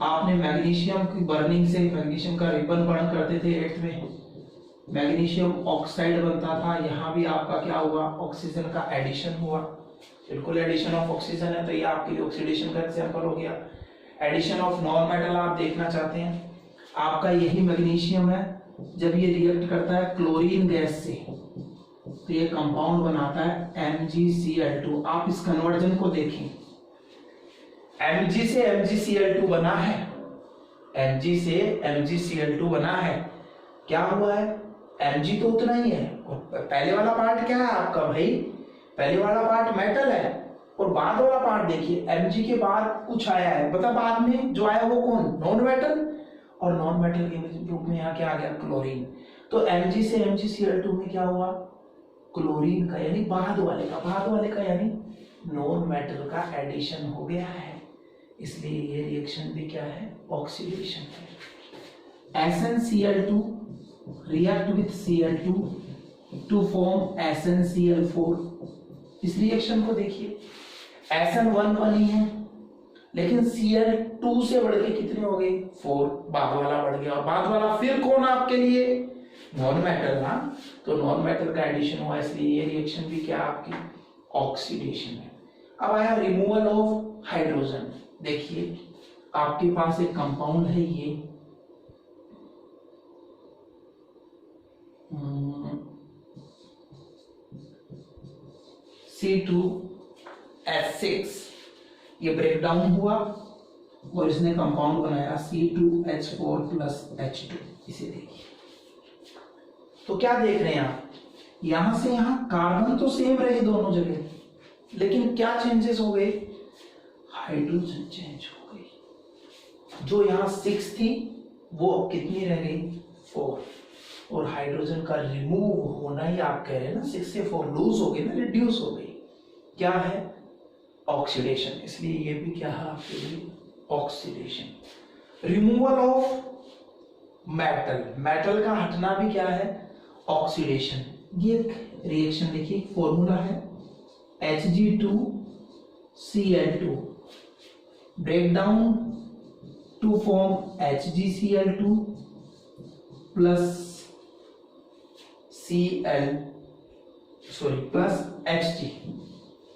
Speaker 1: आपने मैग्नीशियम की बर्निंग से, मैग्नीशियम का रिबन बर्न करते थे 8th में, मैग्नीशियम ऑक्साइड बनता था, यहाँ भी आपका क्या हुआ, ऑक्सीजन का एडिशन हुआ। बिल्कुल एडिशन ऑफ ऑक्सीजन है, तो ये आपके लिए ऑक्सीडेशन का एग्जांपल हो गया। एडिशन ऑफ नॉन मेटल आप देखना चाहते हैं, आपका यही मैग्नीशियम है, जब ये रिएक्ट करता है क्लोरीन गैस से तो ये कंपाउंड बनाता है MgCl2। आप इस कन्वर्जन को देखें, Mg से MgCl2 बना है, Mg से MgCl2 बना है, क्या हुआ है, Mg तो उतना ही है, और पहले वाला पार्ट क्या है आपका भाई, पहले वाला पार्ट मेटल है, और बाद वाला पार्ट देखिए Mg के बाद कुछ आया है, बता बाद में जो आया वो कौन, नॉन मेटल, और नॉन मेटल के रूप में यहाँ क्या आ गया, क्लोरीन। तो Mg से MgCl2 में क्या हुआ, क्लोरीन का यानी बाद वाले का यानी नॉन मेटल का एडिशन हो गया है, इसलिए ये रिएक्शन भी क्या है, ऑक्सीडेशन है। SnCl2 react with Cl2 to form SnCl4। इस रिएक्शन को देखिए, SN1 बनी है, लेकिन Cl2 से बढ़ के कितने हो गए, 4, बाद वाला बढ़ गया, और बाद वाला फिर कौन आपके लिए, नॉन मेटल ना, तो नॉन मेटल का एडिशन हुआ, इसलिए ये रिएक्शन भी क्या आपकी ऑक्सीडेशन है। अब आया रिमूवल ऑफ हाइड्रोजन। देखिए आपके पास एक कंपाउंड है ये C2H6, ये ब्रेक डाउन हुआ और इसने कंपाउंड बनाया C2H4 प्लस H2। इसे देखिए, तो क्या देख रहे हैं आप, यहां से यहां कार्बन तो सेम रहे दोनों जगह, लेकिन क्या चेंजेस हो गए, हाइड्रोजन चेंज हो गई। जो यहां 6 थी वो कितनी रह गई, 4, और हाइड्रोजन का रिमूव होना ही आप कह रहे हैं ना, 6 से 4 लूज हो गई ना, रिड्यूस हो गई, क्या है, ऑक्सीडेशन। इसलिए ये भी क्या है आपके लिए, ऑक्सीडेशन। रिमूवल ऑफ मेटल का हटना भी क्या है, ऑक्सीडेशन। ये रिएक्शन देखिए, फॉर्मूला है Hg2Cl2 break down to form HgCl2 plus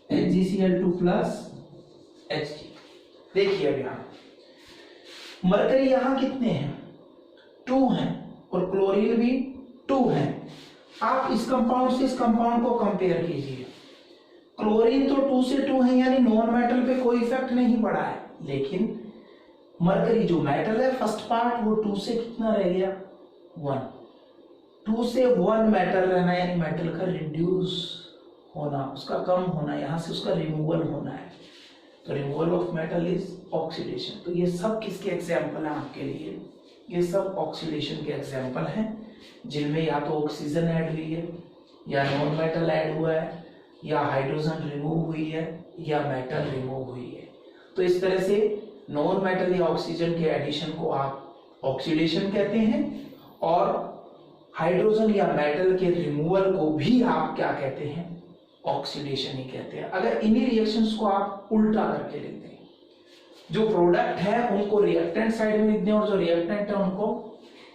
Speaker 1: HgCl2 plus Hg। देखिए अब यहां मरकरी यहां कितने हैं, 2 हैं, और क्लोरीन भी 2 हैं। आप इस कंपाउंड से इस कंपाउंड को कंपेयर कीजिए, क्लोरीन तो 2 से 2 है, यानी नॉन मेटल पे कोई इफेक्ट नहीं पड़ा है, लेकिन मरकरी जो मेटल है फर्स्ट पार्ट वो 2 से कितना रह गया, 1। 2 से 1 मेटल रहना यानी मेटल का रिड्यूस होना, उसका कम होना, यहां से उसका रिमूवल होना है, तो removal of metal is oxidation. तो ये सब किसके एग्जाम्पल है आपके लिए, ये सब ऑक्सीडेशन के एग्जाम्पल हैं, जिनमें या तो ऑक्सीजन ऐड हुई है, या नॉन मेटल ऐड हुआ है, या हाइड्रोजन रिमूव हुई है, या मेटल रिमूव हुई है। तो इस तरह से नॉन मेटल या ऑक्सीजन के एडिशन को आप ऑक्सीडेशन कहते हैं, और हाइड्रोजन या मेटल के रिमूवल को भी आप क्या कहते हैं, ऑक्सीडेशन ही कहते हैं। अगर इन्हीं रिएक्शंस को आप उल्टा करके लिखते हैं, जो प्रोडक्ट है उनको रिएक्टेंट साइड में लिखते हैं, और जो रिएक्टेंट है उनको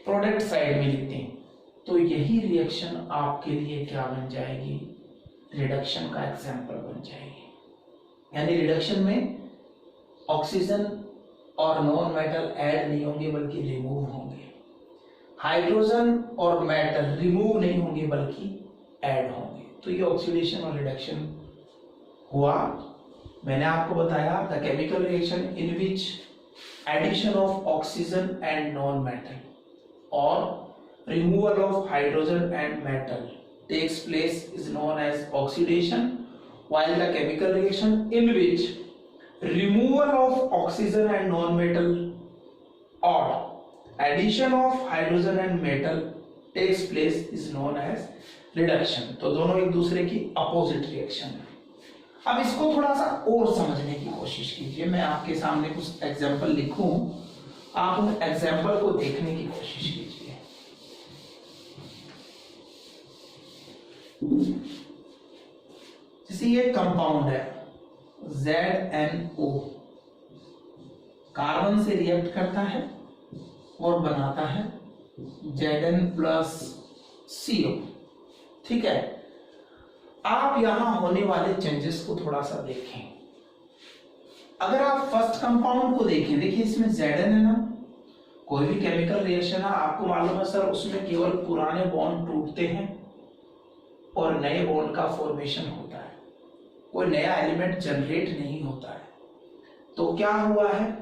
Speaker 1: प्रोडक्ट साइड में लिखते हैं, तो यही रिएक्शन आपके लिए क्या बन जाएगी, रिडक्शन का एग्जाम्पल बन जाएगी। यानी रिडक्शन में ऑक्सीजन और नॉन मेटल ऐड नहीं होंगे बल्कि रिमूव होंगे, हाइड्रोजन और मेटल रिमूव नहीं होंगे बल्कि ऐड होंगे। तो ये ऑक्सीडेशन और रिडक्शन हुआ। मैंने आपको बताया the chemical reaction in which edition of oxygen and non metal और removal of hydrogen and metal takes place is known as oxidation, while the chemical reaction in which removal of oxygen and non-metal or addition of hydrogen and metal takes place is known as reduction। तो दोनों एक दूसरे की opposite reaction है। अब इसको थोड़ा सा और समझने की कोशिश कीजिए, मैं आपके सामने कुछ एग्जाम्पल लिखूं, आप उन एग्जाम्पल को देखने की कोशिश कीजिए। जैसे ये कंपाउंड है ZnO, कार्बन से रिएक्ट करता है और बनाता है Zn प्लस CO, ठीक है। आप यहां होने वाले चेंजेस को थोड़ा सा देखें। अगर आप फर्स्ट कंपाउंड को देखें, देखिए इसमें Zn है ना, कोई भी केमिकल रिएक्शन है आपको मालूम है सर, उसमें केवल पुराने बॉन्ड टूटते हैं और नए बॉन्ड का फॉर्मेशन होता है, कोई नया एलिमेंट जनरेट नहीं होता है। तो क्या हुआ है,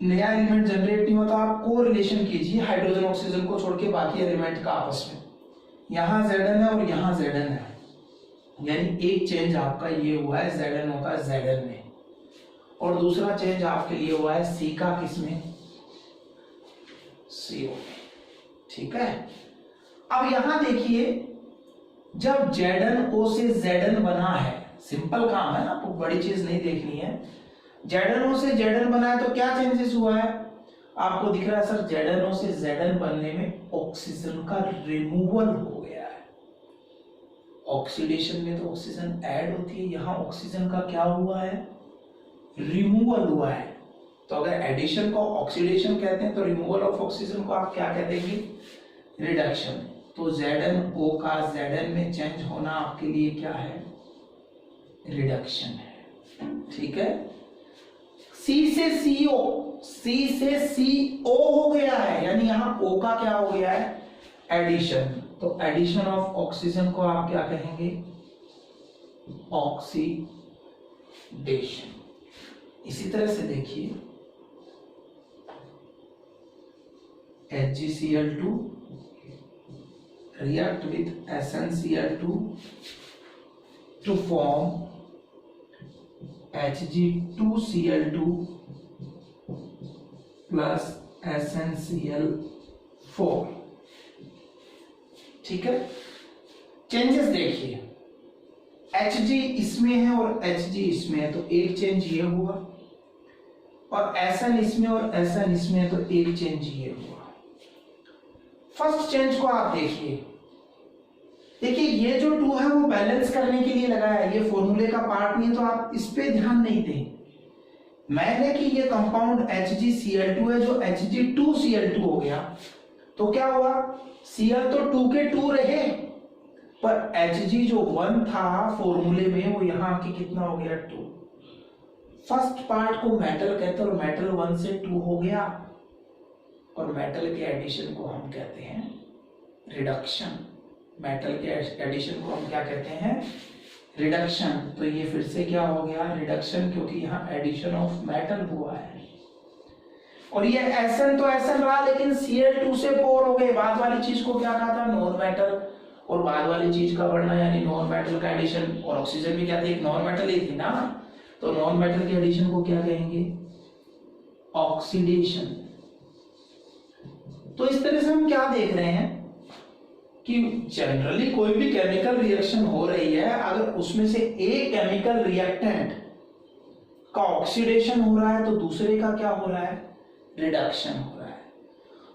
Speaker 1: नया एलिमेंट जनरेट नहीं होता। आप को रिलेशन कीजिए हाइड्रोजन ऑक्सीजन को छोड़ के बाकी एलिमेंट का आपस में, यहां Zn है और यहां Zn है, यानी एक चेंज आपका ये हुआ है, Zn होता है Zn में, और दूसरा चेंज आपके लिए हुआ है C का किसमें, CO में। ठीक है, अब यहां देखिए जब ZnO से Zn बना है, सिंपल काम है ना, आपको बड़ी चीज नहीं देखनी है। ZnO से Zn बना है तो क्या चेंजेस हुआ है, आपको दिख रहा है सर, ZnO से Zn बनने में ऑक्सीजन का रिमूवल हो गया है। ऑक्सीडेशन में तो ऑक्सीजन ऐड होती है, यहां ऑक्सीजन का क्या हुआ है, रिमूवल हुआ है। तो अगर एडिशन को ऑक्सीडेशन कहते हैं तो रिमूवल ऑफ ऑक्सीजन को आप क्या कह देंगे, रिडक्शन। तो ZnO का Zn में चेंज होना आपके लिए क्या है, रिडक्शन है। ठीक है, C से CO, C से CO हो गया है, यानी यहां O का क्या हो गया है, एडिशन। तो एडिशन ऑफ ऑक्सीजन को आप क्या कहेंगे, ऑक्सीडेशन। इसी तरह से देखिए HgCl2 react with SnCl2 to form Hg2Cl2 plus SnCl4। ठीक है, चेंजेस देखिए, Hg इसमें है और Hg इसमें है तो एक चेंज ये हुआ, और Sn इसमें और Sn इसमें है तो एक चेंज ये हुआ। फर्स्ट चेंज को आप देखिए, ये जो 2 है वो बैलेंस करने के लिए लगा है, ये फॉर्मूले का पार्ट नहीं है तो आप इस पे ध्यान नहीं दें। मैंने कि ये कंपाउंड HgCl2 है जो Hg2Cl2 हो गया, तो क्या हुआ, Cl तो 2 के 2 रहे, पर Hg जो 1 था फॉर्मूले में वो यहां आके कितना हो गया, 2। फर्स्ट पार्ट को मेटल कहते हैं और मेटल 1 से 2 हो गया, और मेटल के एडिशन को हम कहते हैं रिडक्शन। मेटल के एडिशन को हम क्या कहते हैं, रिडक्शन। तो ये फिर से क्या हो गया, रिडक्शन, क्योंकि यहाँ एडिशन ऑफ मेटल हुआ है। और ये Sn तो Sn रहा, लेकिन Cl2 से 4 हो गए। बाद वाली चीज को क्या कहा था, नॉन मेटल, और बाद वाली चीज का बढ़ना यानी नॉन मेटल का एडिशन। और ऑक्सीजन भी क्या थी, एक नॉन मेटल ही थी ना, तो नॉन मेटल के एडिशन को क्या कहेंगे, ऑक्सीडेशन। तो इस तरह से हम क्या देख रहे हैं कि जनरली कोई भी केमिकल रिएक्शन हो रही है, अगर उसमें से एक केमिकल रिएक्टेंट का ऑक्सीडेशन हो रहा है तो दूसरे का क्या हो रहा है, रिडक्शन हो रहा है।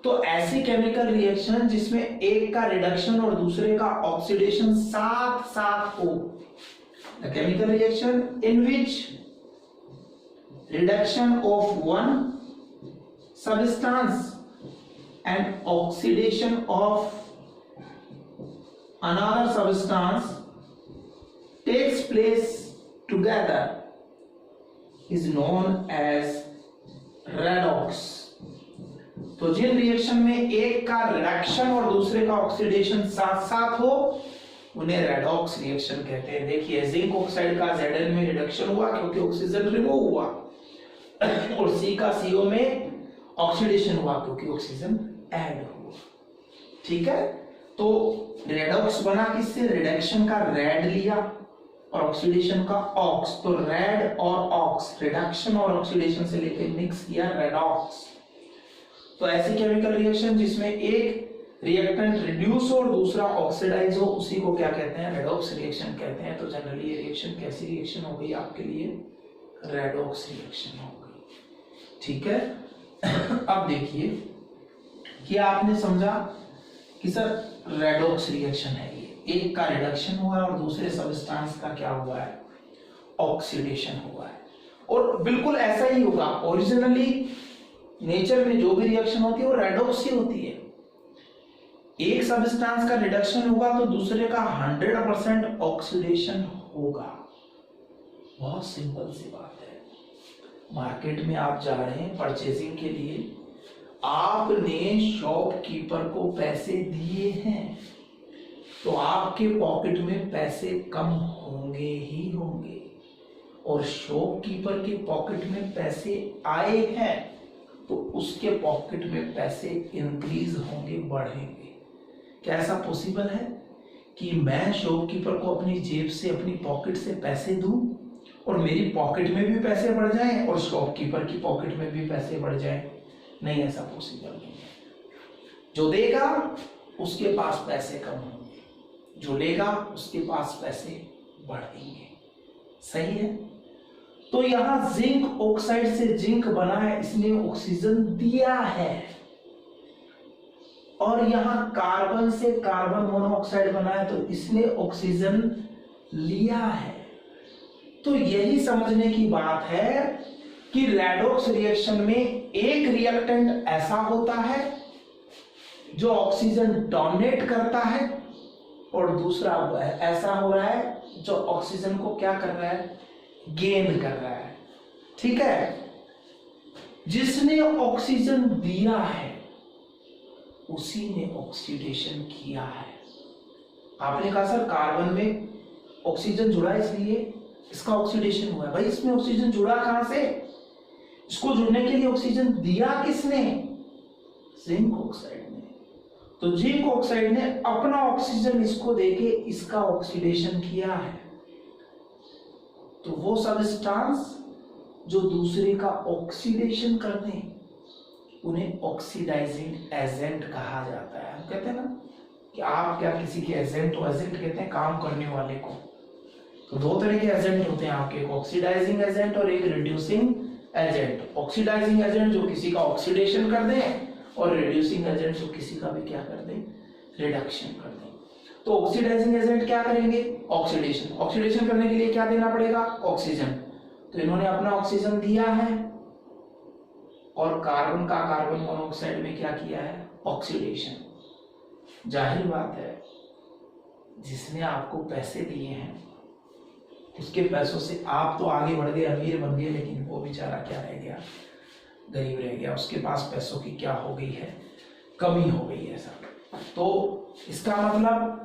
Speaker 1: तो ऐसी केमिकल रिएक्शन जिसमें एक का रिडक्शन और दूसरे का ऑक्सीडेशन साथ साथ हो, the chemical reaction in which reduction of one substance and oxidation of another substance takes place together is known as redox। तो जिन रिएक्शन में एक का रिडक्शन और दूसरे का ऑक्सीडेशन साथ साथ हो उन्हें रेडॉक्स रिएक्शन कहते हैं। देखिए जिंक ऑक्साइड का Zn में रिडक्शन हुआ क्योंकि ऑक्सीजन रिमूव हुआ, और C का CO में ऑक्सीडेशन हुआ क्योंकि ऑक्सीजन ऐड हुआ। ठीक है, तो रेडॉक्स बना किससे, रिडक्शन का रेड लिया और ऑक्सीडेशन का ऑक्स, तो रेड और ऑक्स, रिडक्शन और ऑक्सीडेशन से लेकर मिक्स किया रेडॉक्स। तो ऐसी केमिकल रिएक्शन जिसमें एक रिएक्टेंट रिड्यूस हो और दूसरा ऑक्सीडाइज हो, उसी को क्या कहते हैं, रेडॉक्स रिएक्शन कहते हैं। तो जनरली ये रिएक्शन कैसी रिएक्शन हो गई आपके लिए, रेडॉक्स रिएक्शन हो गई। ठीक है, अब देखिए कि आपने समझा कि सर रेडॉक्स रिएक्शन है, ये एक का रिडक्शन हुआ है और दूसरे सबस्टेंस का क्या हुआ है, ऑक्सीडेशन हुआ है। और बिल्कुल ऐसा ही होगा, ओरिजिनली नेचर में जो भी रिएक्शन होती है वो रेडॉक्स ही होती है। एक सब्सटेंस का रिडक्शन होगा तो दूसरे का 100% ऑक्सीडेशन होगा। बहुत सिंपल सी बात है। मार्केट में आप जा रहे हैं परचेजिंग के लिए, आपने शॉपकीपर को पैसे दिए हैं तो आपके पॉकेट में पैसे कम होंगे ही होंगे, और शॉपकीपर के पॉकेट में पैसे आए हैं तो उसके पॉकेट में पैसे इंक्रीज होंगे, बढ़ेंगे। क्या ऐसा पॉसिबल है कि मैं शॉपकीपर को अपनी जेब से, अपनी पॉकेट से पैसे दूं और मेरी पॉकेट में भी पैसे बढ़ जाएं और शॉपकीपर की पॉकेट में भी पैसे बढ़ जाएं? नहीं, ऐसा पॉसिबल नहीं है। जो देगा उसके पास पैसे कम होंगे, जो लेगा उसके पास पैसे बढ़ेंगे। सही है। तो यहां जिंक ऑक्साइड से जिंक बना है, इसने ऑक्सीजन दिया है, और यहां कार्बन से कार्बन मोनोऑक्साइड बना है तो इसने ऑक्सीजन लिया है। तो यही समझने की बात है कि रेडॉक्स रिएक्शन में एक रिएक्टेंट ऐसा होता है जो ऑक्सीजन डोनेट करता है, और दूसरा ऐसा हो रहा है जो ऑक्सीजन को क्या कर रहा है, गेन कर रहा है। ठीक है। जिसने ऑक्सीजन दिया है उसी ने ऑक्सीडेशन किया है। आपने कहा सर कार्बन में ऑक्सीजन जुड़ा इसलिए इसका ऑक्सीडेशन हुआ है। भाई इसमें ऑक्सीजन जुड़ा कहां से? इसको जुड़ने के लिए ऑक्सीजन दिया किसने? जिंक ऑक्साइड ने। तो जिंक ऑक्साइड ने अपना ऑक्सीजन इसको देके इसका ऑक्सीडेशन किया है। तो वो सब्सटेंस जो दूसरे का ऑक्सीडेशन कर दें उन्हें ऑक्सीडाइजिंग एजेंट कहा जाता है। हम कहते हैं ना कि आप क्या किसी के एजेंट हो, एजेंट कहते हैं काम करने वाले को। तो दो तरह के एजेंट होते हैं आपके, एक ऑक्सीडाइजिंग एजेंट और एक रिड्यूसिंग एजेंट। ऑक्सीडाइजिंग एजेंट जो किसी का ऑक्सीडेशन कर दे, और रिड्यूसिंग एजेंट जो किसी का भी क्या कर दे, रिडक्शन कर दे। तो ऑक्सीडाइजिंग एजेंट क्या करेंगे? ऑक्सीडेशन। ऑक्सीडेशन करने के लिए क्या देना पड़ेगा? ऑक्सीजन। तो इन्होंने अपना ऑक्सीजन दिया है और कार्बन का कार्बन मोनोऑक्साइड में क्या किया है? ऑक्सीडेशन। जाहिर बात है जिसने आपको पैसे दिए हैं उसके पैसों से आप तो आगे बढ़ गए, अमीर बन गए, लेकिन वो बेचारा क्या रह गया? गरीब रह गया। उसके पास पैसों की क्या हो गई है? कमी हो गई है सर। तो इसका मतलब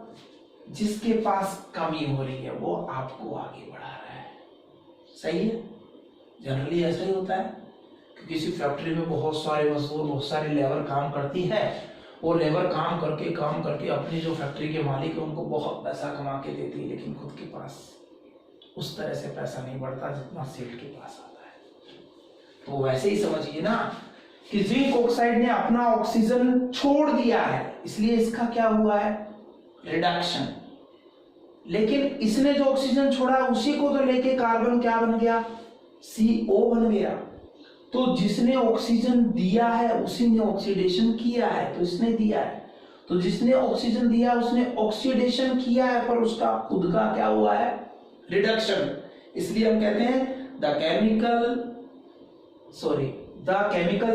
Speaker 1: जिसके पास कमी हो रही है वो आपको आगे बढ़ा रहा है। सही है। जनरली ऐसा ही होता है कि किसी फैक्ट्री में बहुत सारे मजदूर, बहुत सारी लेबर काम करती है, वो लेबर काम करके अपनी जो फैक्ट्री के मालिक है उनको बहुत पैसा कमा के देती है, लेकिन खुद के पास उस तरह से पैसा नहीं बढ़ता जितना सेठ के पास आता है। तो वैसे ही समझिए ना कि जिंक ऑक्साइड ने अपना ऑक्सीजन छोड़ दिया है, इसलिए इसका क्या हुआ है? रिडक्शन। लेकिन इसने जो ऑक्सीजन छोड़ा है उसी को तो लेके कार्बन क्या बन गया? CO बन गया। तो जिसने ऑक्सीजन दिया है उसी ने ऑक्सीडेशन किया है, तो इसने दिया है। तो जिसने ऑक्सीजन दिया उसने ऑक्सीडेशन किया है, पर उसका खुद का क्या हुआ है? रिडक्शन। इसलिए हम कहते हैं the chemical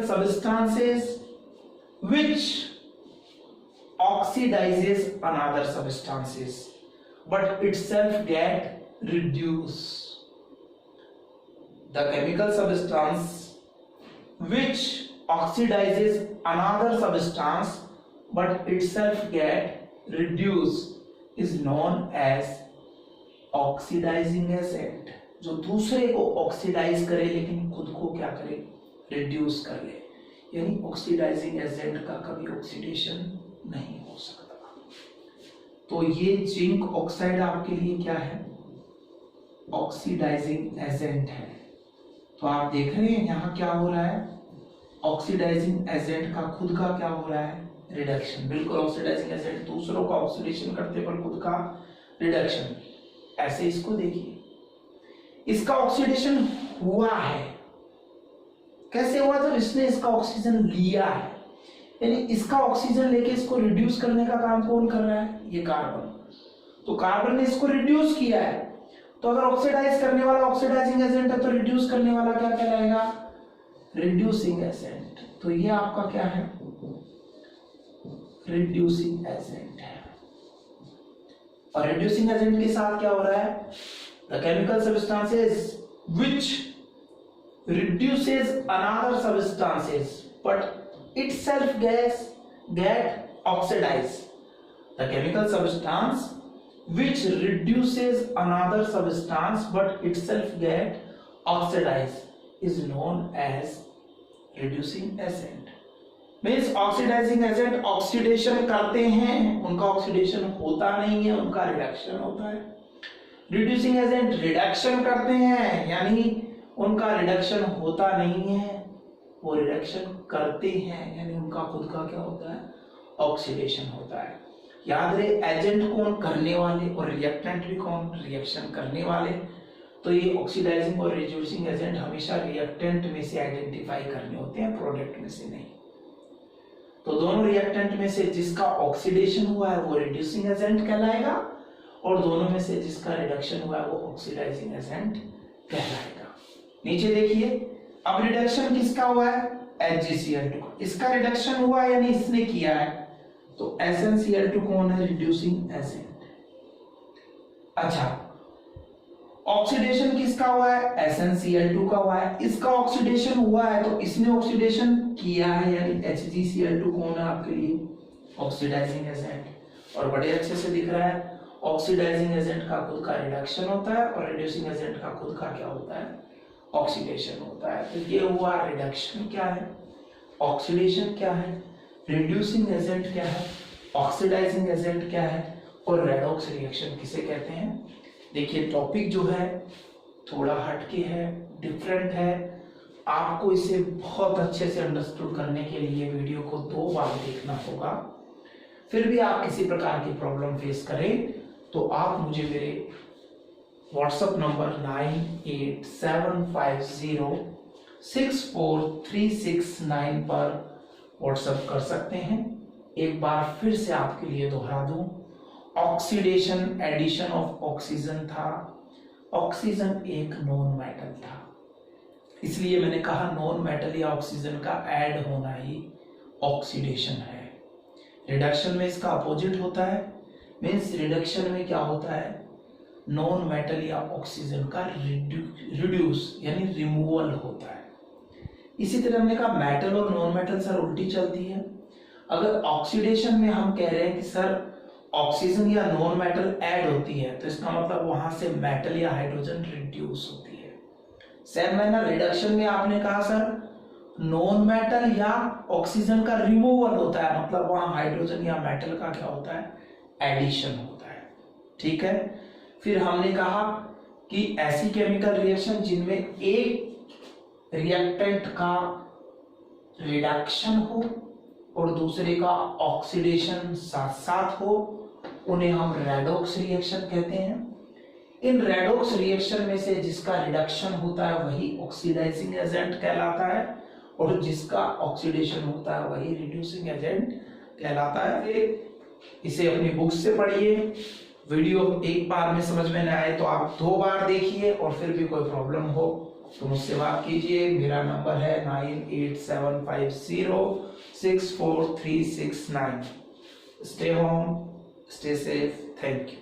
Speaker 1: substances which oxidizes another substances but itself get reduced. The chemical substance which oxidizes another substance but itself get reduced is known as oxidising agent. जो दूसरे को ऑक्सीडाइज करे लेकिन खुद को क्या करे? रिड्यूस कर ले। यानी ऑक्सीडाइजिंग एजेंट का कभी ऑक्सीडेशन नहीं हो सकता। तो ये जिंक ऑक्साइड आपके लिए क्या है? ऑक्सीडाइजिंग एजेंट है। तो आप देख रहे हैं यहां क्या हो रहा है? ऑक्सीडाइजिंग एजेंट का खुद का क्या हो रहा है? रिडक्शन। बिल्कुल, ऑक्सीडाइजिंग एजेंट दूसरों का ऑक्सीडेशन करते पर खुद का रिडक्शन। ऐसे इसको देखिए, इसका ऑक्सीडेशन हुआ है। कैसे हुआ? जब इसने इसका ऑक्सीजन लिया है, यानी इसका ऑक्सीजन लेके इसको रिड्यूस करने का काम कौन कर रहा है? ये कार्बन। तो कार्बन ने इसको रिड्यूस किया है। तो अगर ऑक्सीडाइज करने वाला ऑक्सीडाइजिंग एजेंट है तो रिड्यूस करने वाला क्या कहलाएगा? Reducing agent. तो ये आपका क्या है? रिड्यूसिंग एजेंट है। और रिड्यूसिंग एजेंट के साथ क्या हो रहा है? The chemical substances which reduces another substances but itself get oxidized. The chemical substance which reduces another substance but itself get oxidized is known as reducing agent. मीन्स oxidising agent ऑक्सीडेशन करते हैं, उनका ऑक्सीडेशन होता नहीं है, उनका रिडक्शन होता है। रिड्यूसिंग एजेंट रिडक्शन करते हैं, यानी उनका रिडक्शन होता नहीं है, वो रिडक्शन करते हैं, यानी उनका खुद का क्या होता है? ऑक्सीडेशन होता है। याद रहे, एजेंट कौन? करने वाले, और रिएक्टेंट भी कौन? रिएक्शन करने वाले। तो ये ऑक्सीडाइजिंग और रिड्यूसिंग एजेंट हमेशा रिएक्टेंट में से आइडेंटिफाई करने होते हैं, प्रोडक्ट में से नहीं। तो दोनों रिएक्टेंट में से जिसका ऑक्सीडेशन हुआ है वो रिड्यूसिंग एजेंट कहलाएगा, और दोनों में से जिसका रिडक्शन हुआ है वो ऑक्सीडाइजिंग एजेंट कहलाएगा। नीचे देखिए, अब रिडक्शन किसका हुआ है? HgCl2। इसका रिडक्शन हुआ है, यानी इसने किया है, तो SnCl2 कौन है? Reducing agent. अच्छा, ऑक्सीडेशन किसका हुआ है? SnCl2 का हुआ है। इसका ऑक्सीडेशन हुआ है, तो इसने ऑक्सीडेशन किया है, यानी HgCl2 कौन है आपके लिए? Oxidising agent. और बड़े अच्छे से दिख रहा है, ऑक्सीडाइजिंग एजेंट का खुद का रिडक्शन होता है और रिड्यूसिंग एजेंट का खुद का क्या होता है? ऑक्सीडेशन होता है। तो ये हुआ रिडक्शन क्या है, ऑक्सीडेशन क्या है, रिड्यूसिंग एजेंट क्या है, ऑक्सीडाइजिंग एजेंट क्या है, और रेडॉक्स रिएक्शन किसे कहते हैं। देखिए, टॉपिक जो है थोड़ा हटके है, डिफरेंट है। आपको इसे बहुत अच्छे से अंडरस्टूड करने के लिए वीडियो को 2 बार देखना होगा। फिर भी आप किसी प्रकार की प्रॉब्लम फेस करें तो आप मुझे मेरे व्हाट्सएप नंबर 9870643669 पर व्हाट्सएप कर सकते हैं। एक बार फिर से आपके लिए दोहरा दूं, ऑक्सीडेशन एडिशन ऑफ ऑक्सीजन था। ऑक्सीजन एक नॉन मेटल था, इसलिए मैंने कहा नॉन मेटल या ऑक्सीजन का ऐड होना ही ऑक्सीडेशन है। रिडक्शन में इसका अपोजिट होता है, मीन्स रिडक्शन में क्या होता है? नॉन मेटल या ऑक्सीजन का रिड्यूस यानी रिमूवल होता है। इसी तरह हमने कहा मेटल और नॉन मेटल सर उल्टी चलती है। अगर ऑक्सीडेशन में हम कह रहे हैं कि सर ऑक्सीजन या नॉन मेटल ऐड होती है, तो इसका मतलब वहां से मेटल या हाइड्रोजन रिड्यूस होती है। सेम मैनर रिडक्शन में आपने कहा सर नॉन मेटल या ऑक्सीजन का रिमूवल होता है, मतलब वहां हाइड्रोजन या मेटल का क्या होता है? एडिशन होता है। ठीक है। फिर हमने कहा कि ऐसी केमिकल रिएक्शन जिनमें एक रिएक्टेंट का रिडक्शन हो और दूसरे का ऑक्सीडेशन साथ साथ हो, उन्हें हम रेडॉक्स रिएक्शन कहते हैं। इन रेडॉक्स रिएक्शन में से जिसका रिडक्शन होता है वही ऑक्सीडाइजिंग एजेंट कहलाता है, और जिसका ऑक्सीडेशन होता है वही रिड्यूसिंग एजेंट कहलाता है। इसे अपनी बुक से पढ़िए। वीडियो एक बार में समझ में न आए तो आप 2 बार देखिए, और फिर भी कोई प्रॉब्लम हो तो मुझसे बात कीजिए। मेरा नंबर है 9875064369। Stay home, stay safe. Thank you.